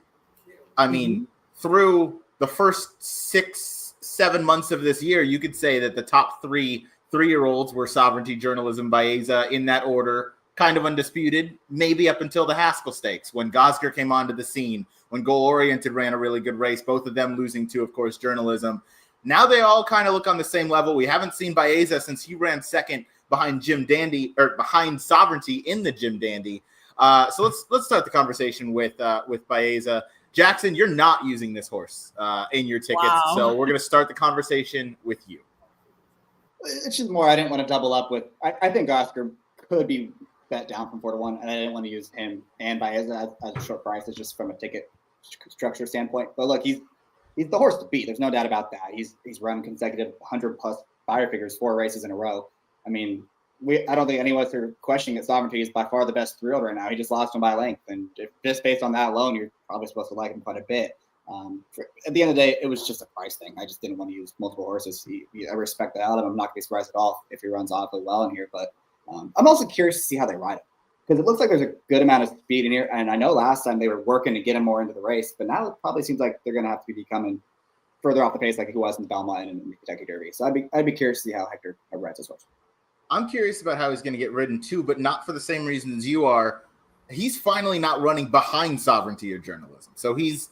I mean, through the first 6-7 months of this year, you could say that the top 3-year-olds were Sovereignty, Journalism, Baeza in that order, kind of undisputed, maybe up until the Haskell Stakes when Gosger came onto the scene, when Goal Oriented ran a really good race, both of them losing to, of course, Journalism. Now they all kind of look on the same level. We haven't seen Baeza since he ran second behind Jim Dandy, or behind Sovereignty in the Jim Dandy. So let's start the conversation with Baeza. Jackson, you're not using this horse in your tickets, so we're going to start the conversation with you. It's just more I didn't want to double up with. I think Oscar could be bet down from 4-1, and I didn't want to use him and Baeza as a short price. It's just from a ticket structure standpoint. But look, he's the horse to beat. There's no doubt about that. He's run consecutive 100+ buyer figures 4 races in a row. I mean, I don't think any of us are questioning that Sovereignty is by far the best 3-year-old right now. He just lost him by length, and just based on that alone, you're probably supposed to like him quite a bit. At the end of the day, it was just a price thing. I just didn't want to use multiple horses. I respect that out of him. I'm not going to be surprised at all if he runs awfully well in here, but I'm also curious to see how they ride him, because it looks like there's a good amount of speed in here. And I know last time they were working to get him more into the race, but now it probably seems like they're going to have to be becoming further off the pace like he was in the Belmont and in the Kentucky Derby. So I'd be curious to see how Hector rides his horse. I'm curious about how he's going to get ridden too, but not for the same reasons you are. He's finally not running behind Sovereignty or Journalism. So he's,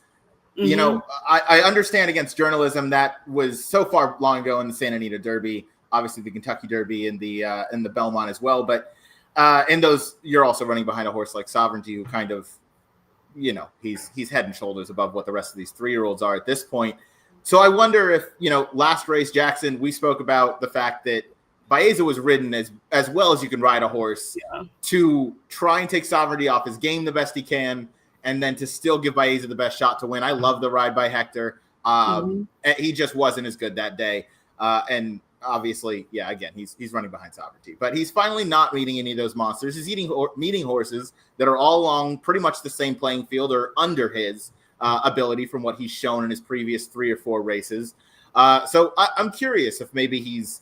you know, I understand against Journalism that was so far long ago in the Santa Anita Derby, obviously the Kentucky Derby and the Belmont as well. But in those, you're also running behind a horse like Sovereignty, who kind of, you know, he's head and shoulders above what the rest of these 3-year-olds are at this point. So I wonder if, you know, last race, Jackson, we spoke about the fact that Baeza was ridden as well as you can ride a horse to try and take Sovereignty off his game the best he can, and then to still give Baeza the best shot to win. I love the ride by Hector. He just wasn't as good that day. And obviously, yeah, again, he's running behind Sovereignty. But he's finally not meeting any of those monsters. He's meeting horses that are all along pretty much the same playing field or under his ability from what he's shown in his previous 3 or 4 races. So I'm curious if maybe he's,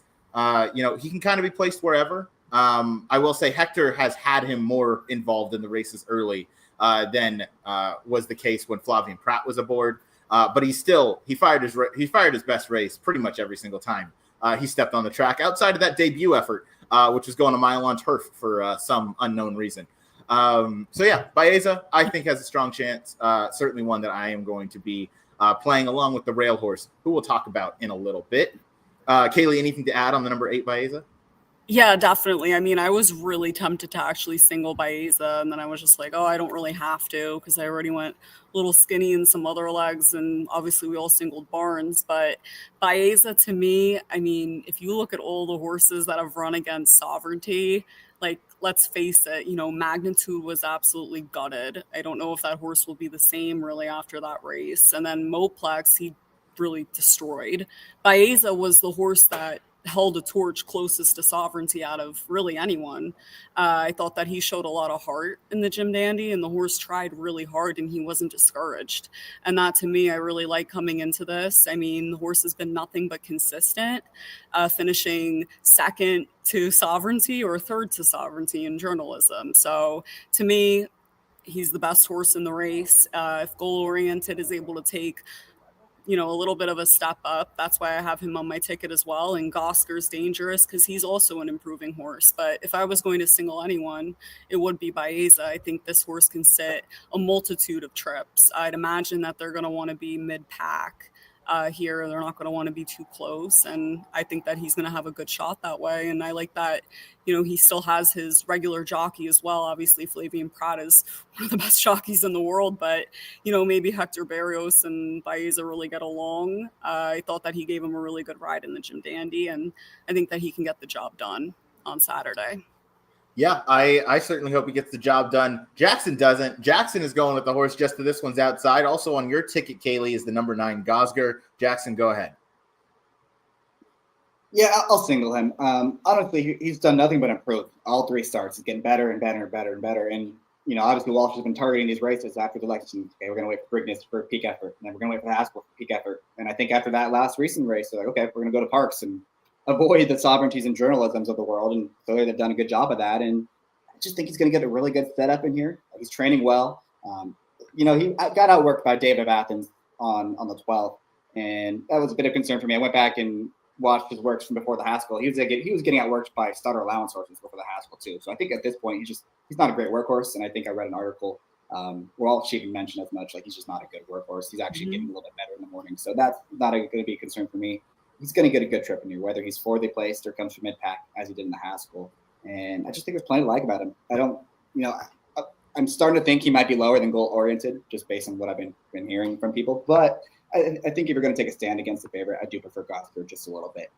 you know, he can kind of be placed wherever. I will say Hector has had him more involved in the races early than was the case when Flavien Prat was aboard. But he fired his best race pretty much every single time he stepped on the track, outside of that debut effort, which was going a mile on turf for some unknown reason. So yeah, Baeza, I think, has a strong chance. Certainly one that I am going to be playing along with the rail horse, who we'll talk about in a little bit. Kaylee, anything to add on the number 8 Baeza? Yeah, definitely. I mean, I was really tempted to actually single Baeza, and then I was just like, oh, I don't really have to, because I already went a little skinny in some other legs, and obviously we all singled Barnes. But Baeza, to me, I mean, if you look at all the horses that have run against Sovereignty, like, let's face it, you know, Magnitude was absolutely gutted. I don't know if that horse will be the same really after that race. And then Moplex, he really destroyed. Baeza was the horse that held a torch closest to Sovereignty out of really anyone. I thought that he showed a lot of heart in the Jim Dandy, and the horse tried really hard and he wasn't discouraged. And that, to me, I really like coming into this. I mean, the horse has been nothing but consistent, finishing second to Sovereignty or third to Sovereignty in Journalism. So to me, he's the best horse in the race. If Goal Oriented is able to take, you know, a little bit of a step up, that's why I have him on my ticket as well. And Gosker's dangerous because he's also an improving horse. But if I was going to single anyone, it would be Baeza. I think this horse can sit a multitude of trips. I'd imagine that they're going to want to be mid-pack here. They're not going to want to be too close. And I think that he's going to have a good shot that way. And I like that, you know, he still has his regular jockey as well. Obviously, Flavien Prat is one of the best jockeys in the world, but, you know, maybe Hector Barrios and Baeza really get along. I thought that he gave him a really good ride in the Jim Dandy, and I think that he can get the job done on Saturday. Yeah, I certainly hope he gets the job done. Jackson doesn't. Jackson is going with the horse just to this one's outside. Also on your ticket, Kaylee, is the number 9 Gosger. Jackson, go ahead. Yeah, I'll single him. Honestly, he's done nothing but improve. All 3 starts. He's getting better and better and better and better. And, you know, obviously Walsh has been targeting these races after the election. Okay, we're going to wait for Brignis for peak effort. And then we're going to wait for Haskell for peak effort. And I think after that last recent race, they're like, okay, we're going to go to Parx and avoid the Sovereignties and Journalisms of the world. And clearly they've done a good job of that. And I just think he's going to get a really good setup in here. He's training well. You know, he got outworked by David of Athens on the 12th. And that was a bit of concern for me. I went back and watched his works from before the Haskell. He was getting outworked by starter allowance horses before the Haskell too. So I think at this point he's not a great workhorse. And I think I read an article where she even mentioned as much, like, he's just not a good workhorse. He's actually getting a little bit better in the morning. So that's not going to be a concern for me. He's going to get a good trip in here, whether he's fourthly placed or comes from mid-pack as he did in the Haskell. And I just think there's plenty to like about him. I don't, you know, I'm starting to think he might be lower than goal-oriented, just based on what I've been hearing from people. But I think if you're going to take a stand against the favorite, I do prefer Gosker just a little bit.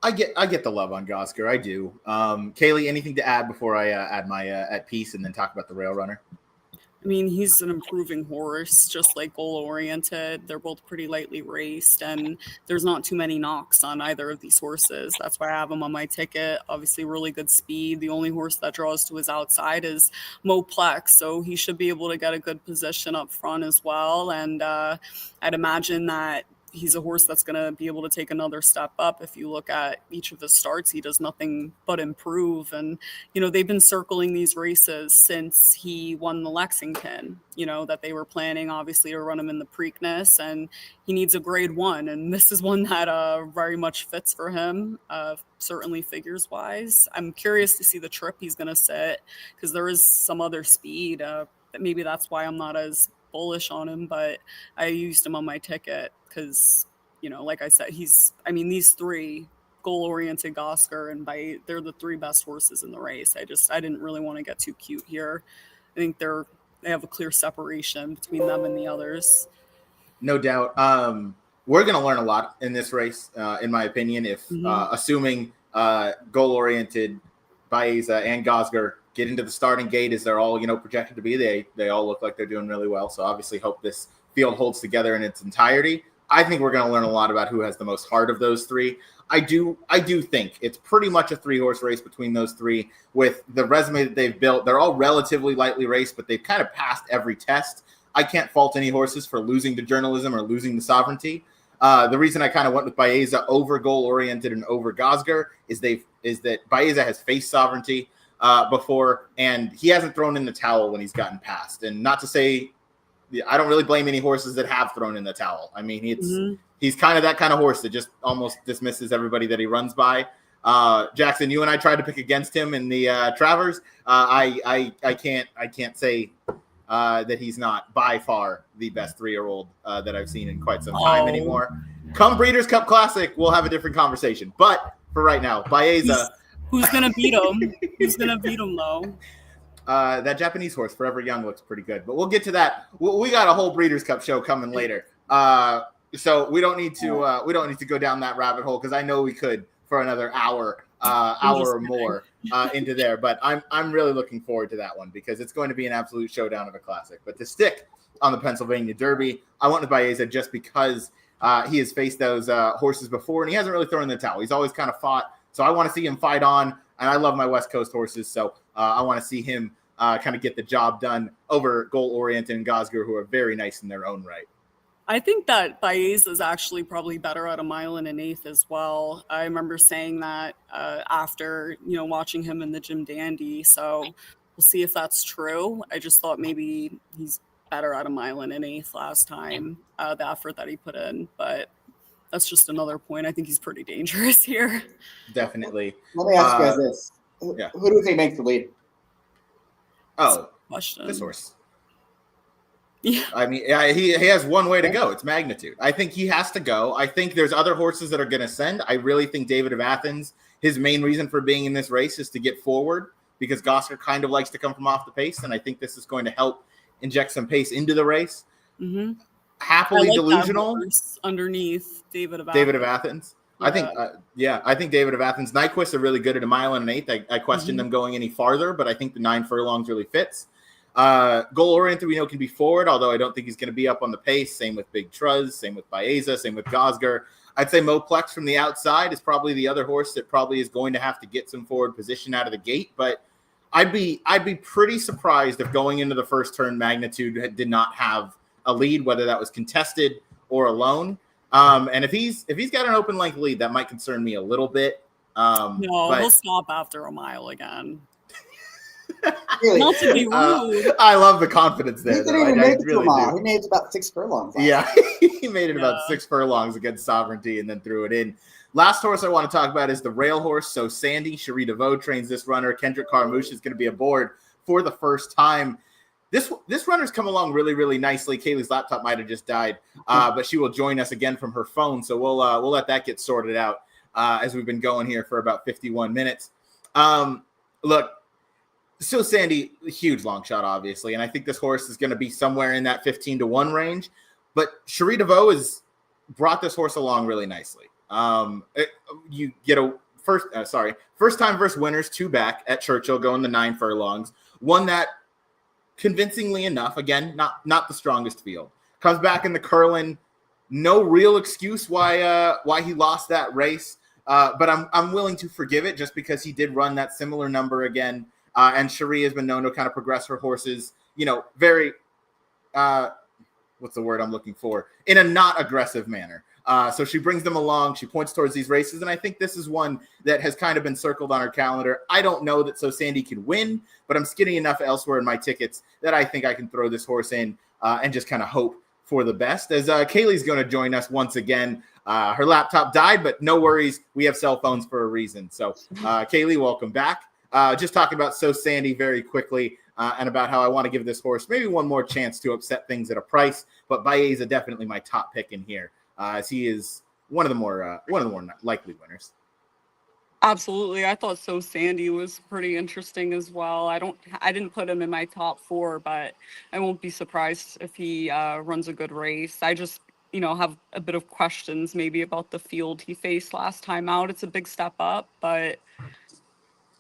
I get the love on Gosker. I do. Kaylee, anything to add before I add my at piece and then talk about the Rail Runner? I mean, he's an improving horse, just like goal-oriented. They're both pretty lightly raced, and there's not too many knocks on either of these horses. That's why I have him on my ticket. Obviously, really good speed. The only horse that draws to his outside is Plex, so he should be able to get a good position up front as well. And I'd imagine that he's a horse that's going to be able to take another step up. If you look at each of his starts, he does nothing but improve. And, they've been circling these races since he won the Lexington, that they were planning, obviously, to run him in the Preakness. And he needs a grade 1. And this is one that very much fits for him, certainly figures wise. I'm curious to see the trip he's going to sit, because there is some other speed. Maybe that's why I'm not as bullish on him, but I used him on my ticket because, like I said, these three, goal-oriented, Gosker, and they're the three best horses in the race. I didn't really want to get too cute here. I think they have a clear separation between them and the others. No doubt. We're going to learn a lot in this race, in my opinion, if assuming goal-oriented, Baeza and Gosger get into the starting gate as they're all, projected to be. They all look like they're doing really well. So obviously hope this field holds together in its entirety. I think we're going to learn a lot about who has the most heart of those three. I do think it's pretty much a 3-horse race between those three. With the resume that they've built, they're all relatively lightly raced, but they've kind of passed every test. I can't fault any horses for losing to journalism or losing to sovereignty. The reason I kind of went with Baeza over goal-oriented and over Gosger is that Baeza has faced sovereignty before, and he hasn't thrown in the towel when he's gotten past. And not to say, I don't really blame any horses that have thrown in the towel. I mean, he's kind of that kind of horse that just almost dismisses everybody that he runs by. Jackson, you and I tried to pick against him in the Travers. I can't say that he's not by far the best 3-year-old that I've seen in quite some time anymore. Come Breeders' Cup Classic, we'll have a different conversation. But for right now, Baeza. Who's going to beat him? Who's going to beat him, though? That Japanese horse, Forever Young, looks pretty good. But we'll get to that. We got a whole Breeders' Cup show coming later. So we don't need to go down that rabbit hole, because I know we could for another hour or more into there. But I'm really looking forward to that one, because it's going to be an absolute showdown of a classic. But to stick on the Pennsylvania Derby, I went with Baeza just because he has faced those horses before, and he hasn't really thrown in the towel. He's always kind of fought. So I want to see him fight on, and I love my West Coast horses. So I want to see him kind of get the job done over goal-oriented and Gosger, who are very nice in their own right. I think that Baez is actually probably better at 1 mile and an eighth as well. I remember saying that after, watching him in the Jim Dandy. So we'll see if that's true. I just thought maybe he's better at 1 mile and an eighth last time, the effort that he put in. But that's just another point. I think he's pretty dangerous here. Definitely. Let me ask you guys this. Yeah. Who do you think makes the lead? Oh, question. This horse. Yeah. I mean, he has one way to go. It's magnitude. I think he has to go. I think there's other horses that are going to send. I really think David of Athens, his main reason for being in this race is to get forward, because Gosser kind of likes to come from off the pace, and I think this is going to help inject some pace into the race. Mm-hmm. Happily delusional underneath David of Athens. Yeah. I think David of Athens. Nyquist are really good at 1 mile and an eighth. I question them going any farther, but I think the 9 furlongs really fits. Goal-oriented, we know, can be forward, although I don't think he's going to be up on the pace. Same with Big Truz, same with Baeza, same with Gosger. I'd say Plex from the outside is probably the other horse that probably is going to have to get some forward position out of the gate, but I'd be pretty surprised if going into the first turn Magnitude did not have a lead, whether that was contested or alone. And if he's got an open length lead, that might concern me a little bit. He'll stop after 1 mile again. Really? Not to be rude. I love the confidence there. He didn't even make it to a mile. He made it about 6 furlongs. Yeah, he made it about 6 furlongs against Sovereignty and then threw it in. Last horse I want to talk about is the rail horse. So Sandy, Cherie DeVoe trains this runner. Kendrick Carmouche is going to be aboard for the first time. This runner's come along really, really nicely. Kaylee's laptop might have just died, but she will join us again from her phone. So we'll let that get sorted out as we've been going here for about 51 minutes. Look, so Sandy, huge long shot, obviously, and I think this horse is going to be somewhere in that 15-1 range. But Cherie DeVoe has brought this horse along really nicely. You get a first time versus winners, 2 back at Churchill, going the 9 furlongs. Won that convincingly enough. Again, not the strongest field. Comes back in the Curlin. No real excuse why he lost that race. But I'm willing to forgive it just because he did run that similar number again. And Cherie has been known to kind of progress her horses, very what's the word I'm looking for? In a not aggressive manner. So she brings them along. She points towards these races. And I think this is one that has kind of been circled on her calendar. I don't know that So Sandy can win, but I'm skinny enough elsewhere in my tickets that I think I can throw this horse in and just kind of hope for the best. As Kaylee's going to join us once again. Her laptop died, but no worries. We have cell phones for a reason. So Kaylee, welcome back. Just talking about So Sandy very quickly. And about how I want to give this horse maybe one more chance to upset things at a price, but Baeza definitely my top pick in here, as he is one of the more likely winners. Absolutely. I thought So Sandy was pretty interesting as well. I didn't put him in my top 4, but I won't be surprised if he runs a good race. I just, have a bit of questions maybe about the field he faced last time out. It's a big step up, but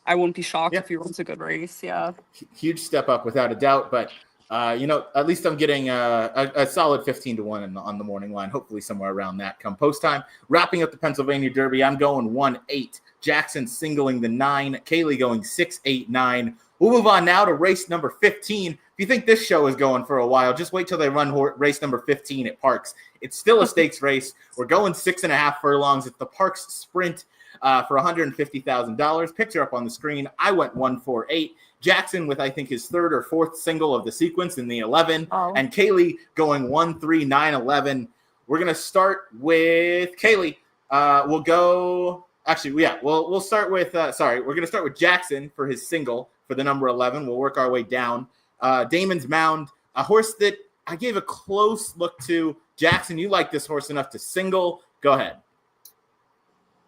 I wouldn't be shocked if he runs a good race. Yeah. Huge step up without a doubt, but at least I'm getting a solid 15-1 on the morning line, hopefully somewhere around that come post time. Wrapping up the Pennsylvania Derby, I'm going 1-8. Jackson singling the 9. Kaylee going 6-8-9. We'll move on now to race number 15. If you think this show is going for a while, just wait till they run race number 15 at Parx. It's still a stakes race. We're going 6.5 furlongs. It's the Parx Sprint for $150,000. Picture up on the screen. I went 1-4-8. Jackson with, I think, his 3rd or 4th single of the sequence in the 11. Oh. And Kaylee going 1-3-9-11. We're going to start with Kaylee. We'll go – actually, yeah, we'll start with we're going to start with Jackson for his single for the number 11. We'll work our way down. Damon's Mound, a horse that I gave a close look to. Jackson, you like this horse enough to single. Go ahead.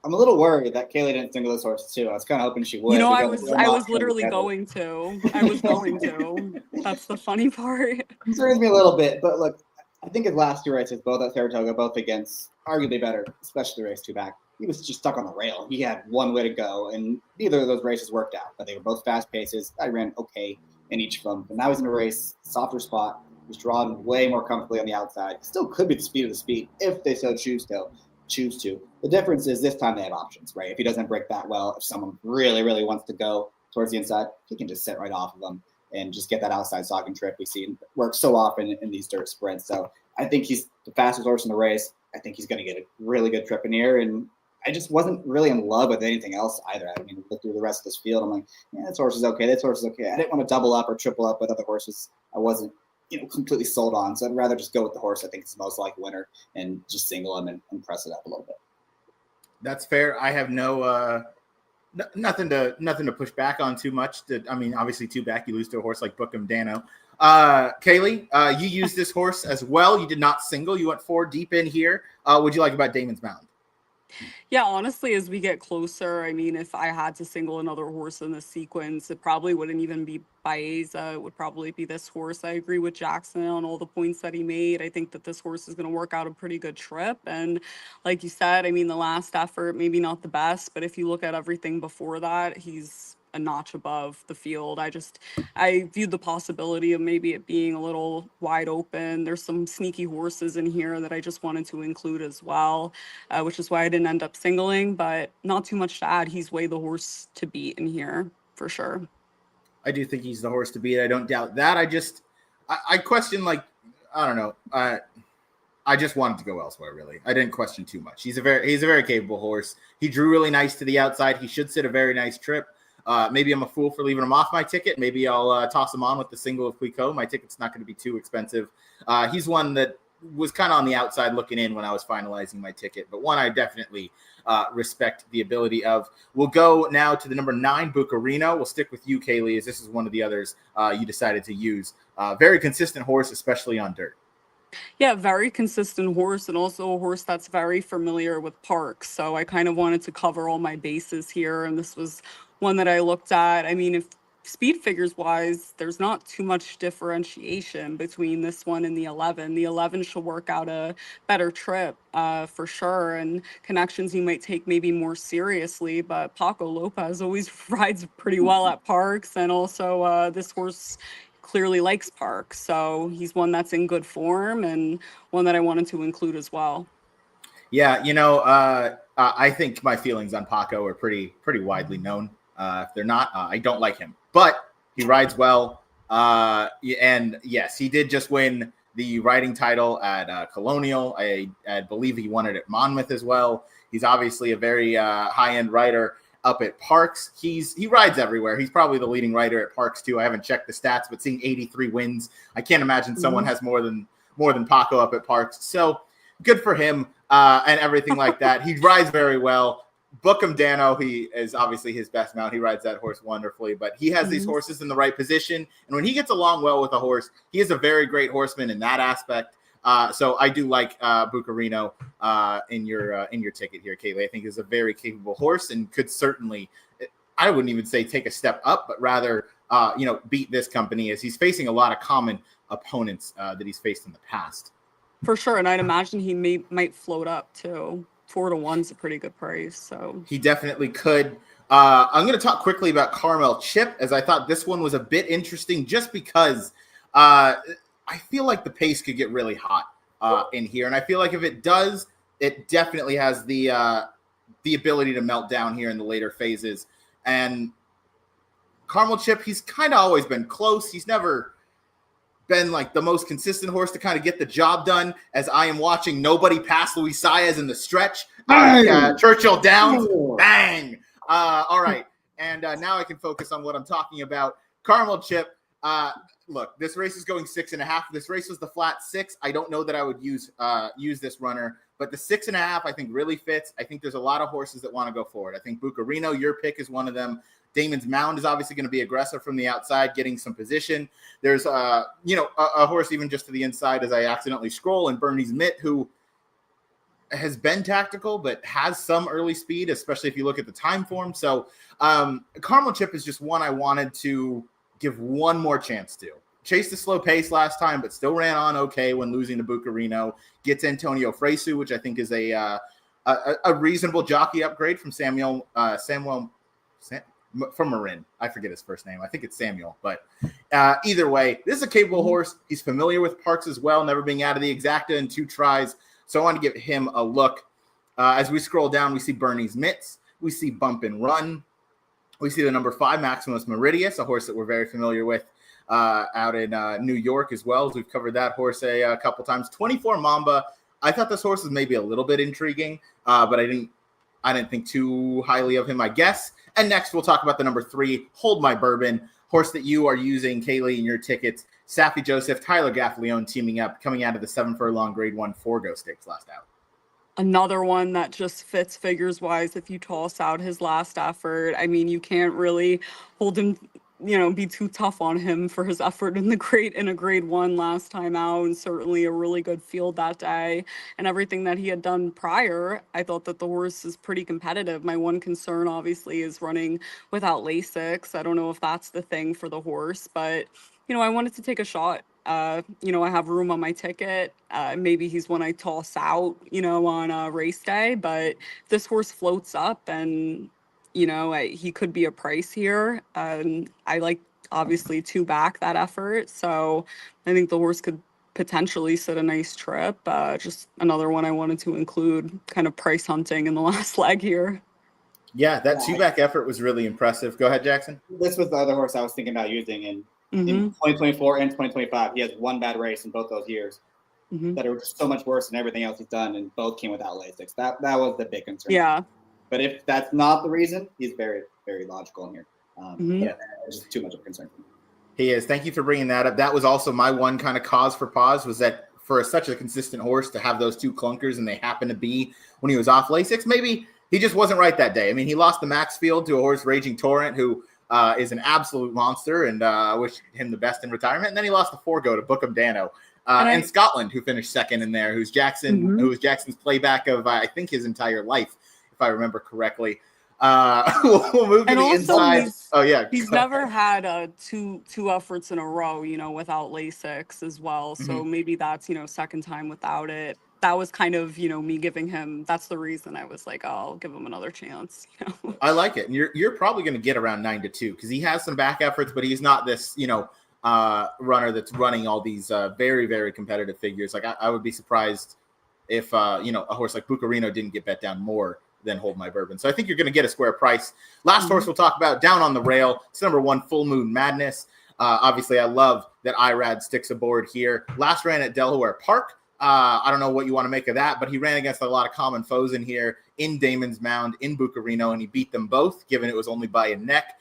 I'm a little worried that Kaylee didn't single this horse too. I was kind of hoping she would. I was literally going to. That's the funny part. It concerns me a little bit, but look, I think his last 2 races, both at Saratoga, both against arguably better, especially race 2 back, he was just stuck on the rail. He had one way to go, and neither of those races worked out. But they were both fast paces. I ran okay in each of them. But now he's in a race, softer spot. He's drawn way more comfortably on the outside. Still could be the speed of the speed if they so choose to. The difference is this time they have options, right? If he doesn't break that well, if someone really, really wants to go towards the inside, he can just sit right off of them and just get that outside stalking trip we see work so often in these dirt sprints. So I think he's the fastest horse in the race. I think he's going to get a really good trip in here. And I just wasn't really in love with anything else either. I mean, look through the rest of this field. I'm like, yeah, this horse is okay. This horse is okay. I didn't want to double up or triple up with other horses I wasn't completely sold on. So I'd rather just go with the horse I think is the most likely winner and just single him and press it up a little bit. That's fair. I have nothing to push back on too much. Obviously 2 back, you lose to a horse like Bookham Dano. Kaylee, you used this horse as well. You did not single. You went 4 deep in here. What'd you like about Damon's Mound? Yeah, honestly, as we get closer, I mean, if I had to single another horse in the sequence, it probably wouldn't even be Baeza. It would probably be this horse. I agree with Jackson on all the points that he made. I think that this horse is going to work out a pretty good trip. And like you said, I mean, the last effort, maybe not the best, but if you look at everything before that, he's a notch above the field. I viewed the possibility of maybe it being a little wide open. There's some sneaky horses in here that I just wanted to include as well, which is why I didn't end up singling, but not too much to add. He's way the horse to beat in here for sure. I do think he's the horse to beat. I don't doubt that. I question, I don't know. I just wanted to go elsewhere, really. I didn't question too much. He's a very capable horse. He drew really nice to the outside. He should sit a very nice trip. Maybe I'm a fool for leaving him off my ticket. Maybe I'll toss him on with the single of Quico. My ticket's not going to be too expensive. He's one that was kind of on the outside looking in when I was finalizing my ticket, but one I definitely respect the ability of. We'll go now to the number 9, Bucarino. We'll stick with you, Kaylee, as this is one of the others you decided to use. Very consistent horse, especially on dirt. Yeah, very consistent horse, and also a horse that's very familiar with Parx. So I kind of wanted to cover all my bases here, and this was one that I looked at. I mean, if speed figures wise, there's not too much differentiation between this one and the 11. The 11 should work out a better trip for sure, and connections you might take maybe more seriously, but Paco Lopez always rides pretty well at Parx, and also this horse clearly likes Parx. So he's one that's in good form and one that I wanted to include as well. Yeah, I think my feelings on Paco are pretty widely known. If they're not, I don't like him, but he rides well. And yes, he did just win the riding title at Colonial. I believe he won it at Monmouth as well. He's obviously a very high-end rider up at Parx. He rides everywhere. He's probably the leading rider at Parx too. I haven't checked the stats, but seeing 83 wins, I can't imagine someone has more than Paco up at Parx. So good for him and everything like that. He rides very well. Book him, Dano. He is obviously his best mount. He rides that horse wonderfully, but he has these horses in the right position. And when he gets along well with a horse, he is a very great horseman in that aspect. So I do like Bucarino in your ticket here, Kaylee. I think is a very capable horse and could certainly, I wouldn't even say take a step up, but rather, beat this company as he's facing a lot of common opponents that he's faced in the past. For sure. And I'd imagine he might float up too. 4-1's a pretty good price. So he definitely could. I'm going to talk quickly about Carmel Chip, as I thought this one was a bit interesting just because I feel like the pace could get really hot in here. And I feel like if it does, it definitely has the ability to melt down here in the later phases. And Carmel Chip, he's kind of always been close. He's never been like the most consistent horse to kind of get the job done, as I am watching nobody pass Luis Saez in the stretch. Churchill Downs, bang. All right. And now I can focus on what I'm talking about. Carmel Chip, look, this race is going 6.5. This race was the flat 6. I don't know that I would use this runner, but the 6.5 I think really fits. I think there's a lot of horses that want to go forward. I think Bucarino, your pick, is one of them. Damon's Mound is obviously going to be aggressive from the outside, getting some position. There's a horse even just to the inside as I accidentally scroll, and Bernie's Mitt, who has been tactical but has some early speed, especially if you look at the time form. So Carmel Chip is just one I wanted to give one more chance to. Chased a slow pace last time, but still ran on okay when losing to Bucarino. Gets Antonio Fresu, which I think is a reasonable jockey upgrade from Samuel from Marin. I forget his first name. I think it's Samuel. But either way, this is a capable horse. He's familiar with Parx as well, never being out of the exacta in 2 tries. So I want to give him a look. As we scroll down, we see Bernie's Mitts. We see Bump and Run. We see the number 5, Maximus Meridius, a horse that we're very familiar with out in New York as well. As we've covered that horse a couple times. 24 Mamba. I thought this horse was maybe a little bit intriguing, but I didn't think too highly of him, I guess. And next, we'll talk about the number 3, Hold My Bourbon, horse that you are using, Kaylee, in your tickets. Safi Joseph, Tyler Gaffleone teaming up, coming out of the 7 furlong Grade 1 Forgo Stakes last out. another one that just fits figures wise. If you toss out his last effort, I mean, you can't really hold him, be too tough on him for his effort in a grade 1 last time out, and certainly a really good field that day and everything that he had done prior. I thought that the horse is pretty competitive. My one concern obviously is running without Lasix. I don't know if that's the thing for the horse, but I wanted to take a shot. I have room on my ticket. Maybe he's one I toss out, on race day, but if this horse floats up and he could be a price here. I like obviously 2 back that effort. So I think the horse could potentially sit a nice trip. Just another one I wanted to include, kind of price hunting in the last leg here. Yeah, that 2 back effort was really impressive. Go ahead, Jackson. This was the other horse I was thinking about using in 2024 and 2025. He has 1 bad race in both those years that are just so much worse than everything else he's done, and both came without Lasix. That was the big concern. Yeah. But if that's not the reason, he's very, very logical in here. Yeah, it's just too much of a concern for me. He is. Thank you for bringing that up. That was also my one kind of cause for pause, was that for such a consistent horse to have those 2 clunkers, and they happen to be when he was off Lasix, maybe he just wasn't right that day. I mean, he lost the Maxfield to a horse, Raging Torrent, who is an absolute monster, and I wish him the best in retirement. And then he lost the Forgo to Bookham Dano. And Scotland, who finished second in there, who was Jackson's playback of, I think, his entire life, if I remember correctly. We'll move to the inside. He's never had two efforts in a row, without Lasix as well. So maybe that's, second time without it. That was kind of, me giving him. That's the reason I was like, I'll give him another chance. I like it, and you're probably going to get around 9-2 because he has some back efforts, but he's not this, runner that's running all these very, very competitive figures. Like I would be surprised if a horse like Bucarino didn't get bet down more than Hold My Bourbon. So I think you're going to get a square price. Last horse we'll talk about, Down on the Rail. It's number 1, Full Moon Madness. Obviously, I love that Irad sticks aboard here. Last ran at Delaware Park. I don't know what you want to make of that, but he ran against a lot of common foes in here, in Damon's Mound, in Bucarino, and he beat them both, given it was only by a neck.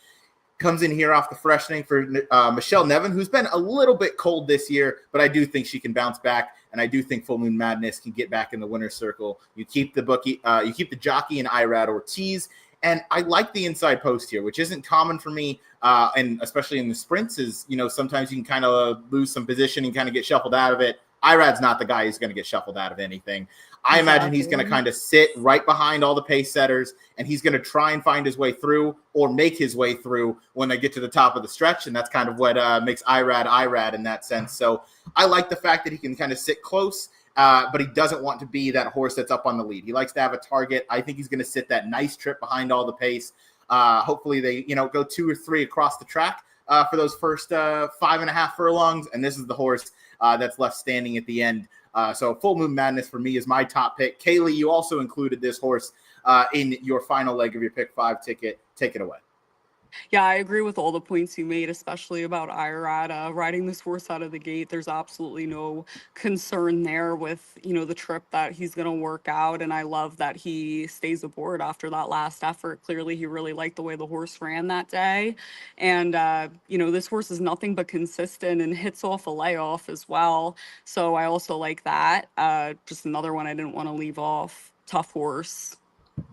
Comes in here off the freshening for Michelle Nevin, who's been a little bit cold this year, but I do think she can bounce back, and I do think Full Moon Madness can get back in the winner's circle. You keep the jockey and Irad Ortiz, and I like the inside post here, which isn't common for me, and especially in the sprints is, sometimes you can kind of lose some position and kind of get shuffled out of it. Irad's not the guy who's going to get shuffled out of anything. I imagine he's going to kind of sit right behind all the pace setters, and he's going to try and find his way through or make his way through when they get to the top of the stretch, and that's kind of what makes Irad in that sense. So I like the fact that he can kind of sit close, but he doesn't want to be that horse that's up on the lead. He likes to have a target. I think he's going to sit that nice trip behind all the pace. Hopefully they go 2 or 3 across the track for those first 5.5 furlongs, and this is the horse that's left standing at the end. So Full Moon Madness for me is my top pick. Kaylee, you also included this horse in your final leg of your pick 5 ticket. Take it away. Yeah, I agree with all the points you made, especially about Irad riding this horse out of the gate. There's absolutely no concern there with, the trip that he's going to work out. And I love that he stays aboard after that last effort. Clearly, he really liked the way the horse ran that day. And, this horse is nothing but consistent and hits off a layoff as well. So I also like that. Just another one I didn't want to leave off. Tough horse.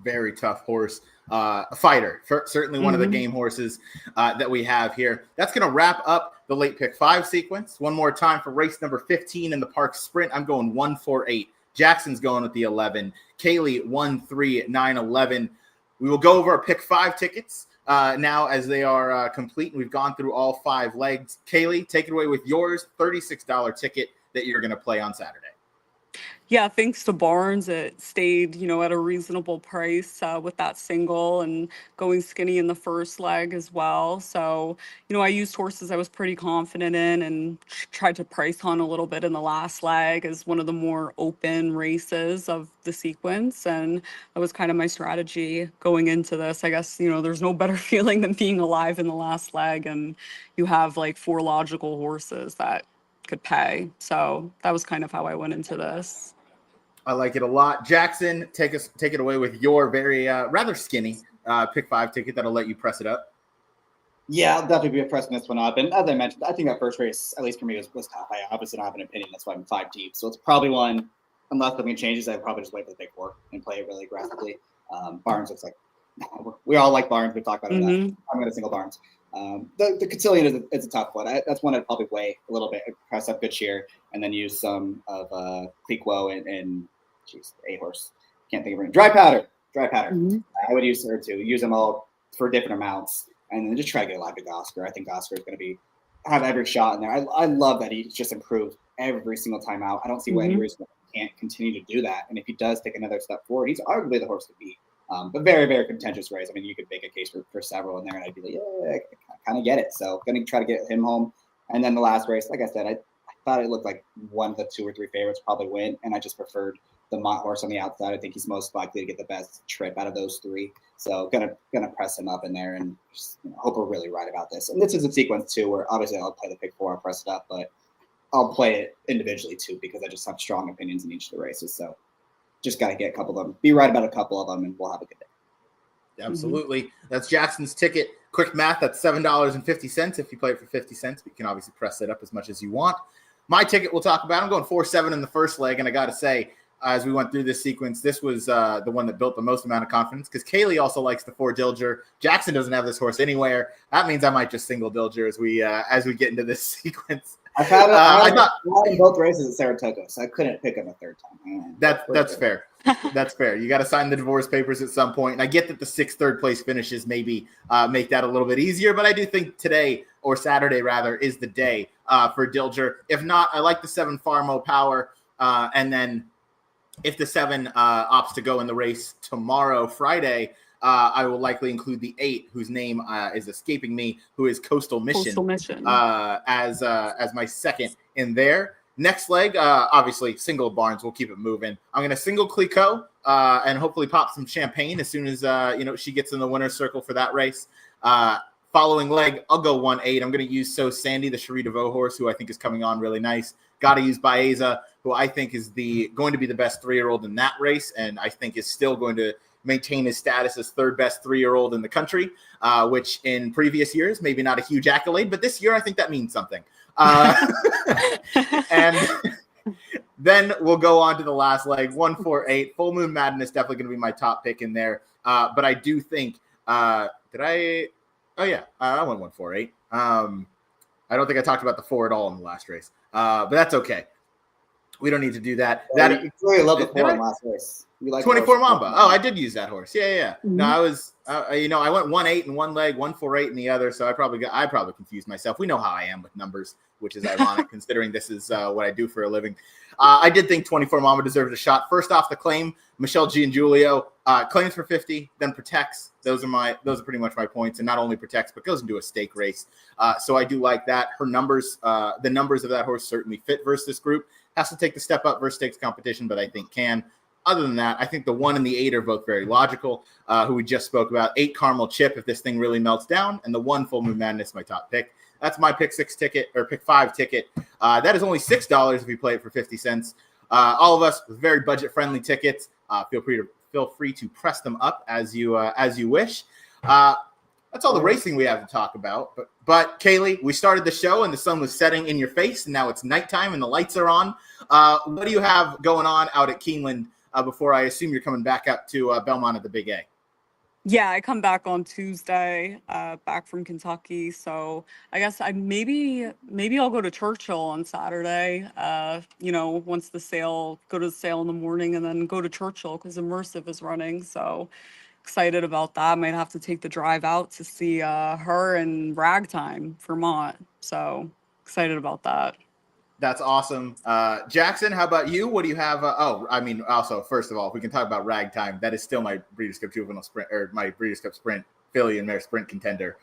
Very tough horse. A fighter, certainly one of the game horses that we have here. That's going to wrap up the late pick 5 sequence. One more time for race number 15 in the Parx Sprint. I'm going 1, 4, 8. Jackson's going with the 11. Kaylee 1, 3, 9, 11. We will go over our pick 5 tickets now as they are complete. We've gone through all 5 legs. Kaylee, take it away with yours $36 ticket that you're going to play on Saturday. Yeah, thanks to Barnes, it stayed, at a reasonable price with that single and going skinny in the first leg as well. So, I used horses I was pretty confident in and tried to price hunt a little bit in the last leg as one of the more open races of the sequence. And that was kind of my strategy going into this. I guess, there's no better feeling than being alive in the last leg. And you have like 4 logical horses that could pay. So that was kind of how I went into this. I like it a lot. Jackson, take it away with your very rather skinny pick 5 ticket that'll let you press it up. Yeah, I'll definitely be pressing this one up. And as I mentioned, I think that first race, at least for me, was tough. I obviously don't have an opinion. That's why I'm 5 deep. So it's probably one, unless something changes, I'd probably just wait for the pick 4 and play it really aggressively. Barnes looks like we all like Barnes. We talked about it. I'm going to single Barnes. The Cotillion is a tough one. That's one I'd probably weigh a little bit, press up good cheer, and then use some of Cliquot and a horse. Can't think of it. Dry powder. I would use her too. Use them all for different amounts, and then just try to get alive to Oscar. I think Oscar is going to have every shot in there. I love that he's just improved every single time out. I don't see why any reason he can't continue to do that. And if he does take another step forward, he's arguably the horse to beat. But very, very contentious race. I mean, you could make a case for several in there, and I'd be like, yeah, I kind of get it. So going to try to get him home. And then the last race, like I said, I thought it looked like one of the 2 or 3 favorites probably win, and I just preferred the Mott horse on the outside. I think he's most likely to get the best trip out of those 3. So gonna press him up in there and just, hope we're really right about this. And this is a sequence too, where obviously I'll play the pick 4 and press it up, but I'll play it individually too because I just have strong opinions in each of the races. So just got to get a couple of them, be right about a couple of them, and we'll have a good day. Absolutely. That's Jackson's ticket. Quick math, that's $7.50 if you play it for 50 cents. But you can obviously press it up as much as you want. My ticket we'll talk about. I'm going 4-7 in the first leg, and I got to say, as we went through this sequence, this was the one that built the most amount of confidence because Kaylee also likes the 4 Dilger. Jackson doesn't have this horse anywhere. That means I might just single Dilger as we get into this sequence. I thought in both races at Saratoga, so I couldn't pick him a third time. That's fair. That's fair. You got to sign the divorce papers at some point. And I get that the 6 third place finishes maybe make that a little bit easier, but I do think today or Saturday rather is the day for Dilger. If not, I like the 7 Farmo Power. And then if the 7 opts to go in the race tomorrow, Friday, I will likely include the 8, whose name is escaping me, who is Coastal Mission, as my second in there. Next leg, obviously, single Barnes. We'll keep it moving. I'm going to single Clicquot and hopefully pop some champagne as soon as she gets in the winner's circle for that race. Following leg, I'll go 1-8. I'm going to use So Sandy, the Cherie DeVaux horse, who I think is coming on really nice. Got to use Baeza, who I think is going to be the best 3-year-old in that race, and I think is still going to maintain his status as third best 3-year-old in the country, which in previous years, maybe not a huge accolade, but this year I think that means something. And then we'll go on to the last leg, 1-4-8. Full Moon Madness, definitely going to be my top pick in there. But I do think, I went 1-4-8. I don't think I talked about the 4 at all in the last race, but that's okay. We don't need to do that. You really love the 4 in last race. You like 24 Mamba. Oh, I did use that horse. Yeah. Mm-hmm. No, I was, I went 1-8 in one leg, 1-4-8 in the other. So I probably confused myself. We know how I am with numbers, which is ironic considering this is what I do for a living. I did think 24 Mamba deserved a shot. First off the claim, Michelle Giangiulio claims for 50, then protects. Those are pretty much my points, and not only protects but goes into a stake race. So I do like that. Her numbers, the numbers of that horse certainly fit versus this group. Has to take the step up versus stakes competition, but I think can. Other than that, I think the 1 and the 8 are both very logical, who we just spoke about. 8 Caramel Chip if this thing really melts down, and the 1 Full Moon Madness, my top pick. That's my pick 6 ticket or pick 5 ticket. That is only $6 if you play it for 50 cents. All of us with very budget friendly tickets. Feel free to press them up as you wish. That's all the racing we have to talk about. But Kaylee, we started the show and the sun was setting in your face, and now it's nighttime and the lights are on. What do you have going on out at Keeneland before I assume you're coming back up to Belmont at the Big A? Yeah, I come back on Tuesday, back from Kentucky. So I guess maybe I'll go to Churchill on Saturday. Once go to the sale in the morning, and then go to Churchill because Immersive is running. So excited about that. Might have to take the drive out to see her and Ragtime, Vermont. So excited about that. That's awesome. Jackson, how about you? What do you have? Also, first of all, if we can talk about Ragtime, that is still my Breeders' Cup Juvenile Sprint, or my Breeders' Cup Sprint filly and mare sprint contender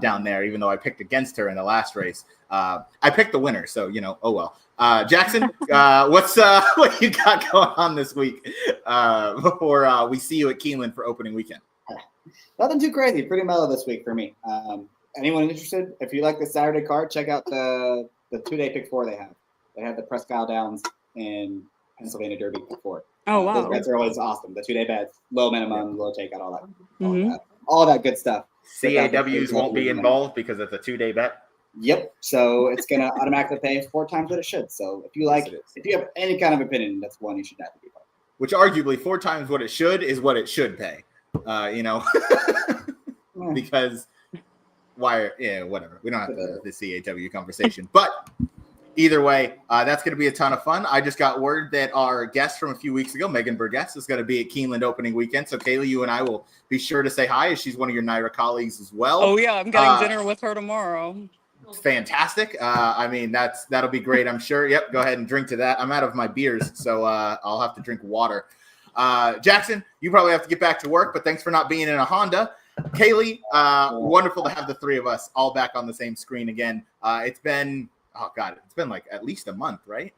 down there, even though I picked against her in the last race. I picked the winner, so, oh well. Jackson, what you got going on this week before we see you at Keeneland for opening weekend? Nothing too crazy. Pretty mellow this week for me. Anyone interested? If you like the Saturday card, check out the 2-day pick 4 they have. They have the Presque Isle Downs and Pennsylvania Derby pick 4. Oh, wow. Those bets are always awesome. The 2-day bets, low minimum, low takeout, all that good stuff. CAWs won't be involved because it's a 2-day bet. Yep. So it's going to automatically pay 4 times what it should. So if you have any kind of opinion, that's one you should have to be part of. Which arguably 4 times what it should is what it should pay. Because why? Yeah, whatever. We don't have the CAW conversation, but either way, that's going to be a ton of fun. I just got word that our guest from a few weeks ago, Megan Burgess, is going to be at Keeneland opening weekend. So Kaylee, you and I will be sure to say hi, as she's one of your NYRA colleagues as well. Oh yeah, I'm getting dinner with her tomorrow. Fantastic. That'll be great, I'm sure. Yep, go ahead and drink to that. I'm out of my beers, so I'll have to drink water. Jackson, you probably have to get back to work, but thanks for not being in a Honda. Kaylee, wonderful to have the 3 of us all back on the same screen again. It's been like at least a month, right?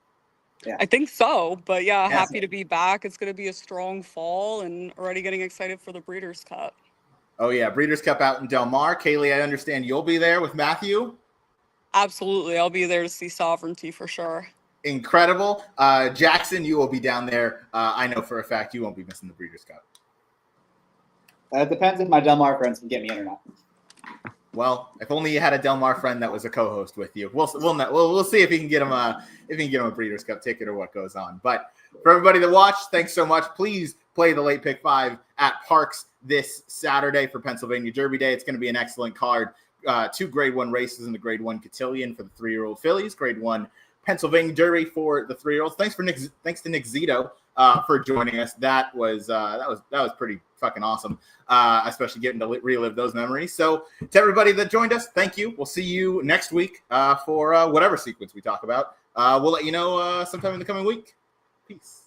Yeah. I think so, but yeah, happy to be back. It's going to be a strong fall and already getting excited for the Breeders' Cup. Oh yeah, Breeders' Cup out in Del Mar. Kaylee, I understand you'll be there with Matthew. Absolutely. I'll be there to see Sovereignty for sure. Incredible. Jackson, you will be down there. I know for a fact you won't be missing the Breeders' Cup. It depends if my Del Mar friends can get me in or not. Well, if only you had a Del Mar friend that was a co-host with you. We'll see if he can get him a Breeders' Cup ticket or what goes on. But for everybody that watched, thanks so much. Please play the late pick 5 at Parx this Saturday for Pennsylvania Derby Day. It's going to be an excellent card. 2 Grade 1 races in the Grade 1 Cotillion for the 3-year-old fillies. Grade 1 Pennsylvania Derby for the 3-year-olds. Thanks to Nick Zito for joining us. That was pretty fucking awesome, especially getting to relive those memories. So to everybody that joined us, thank you. We'll see you next week for whatever sequence we talk about. We'll let you know sometime in the coming week. Peace.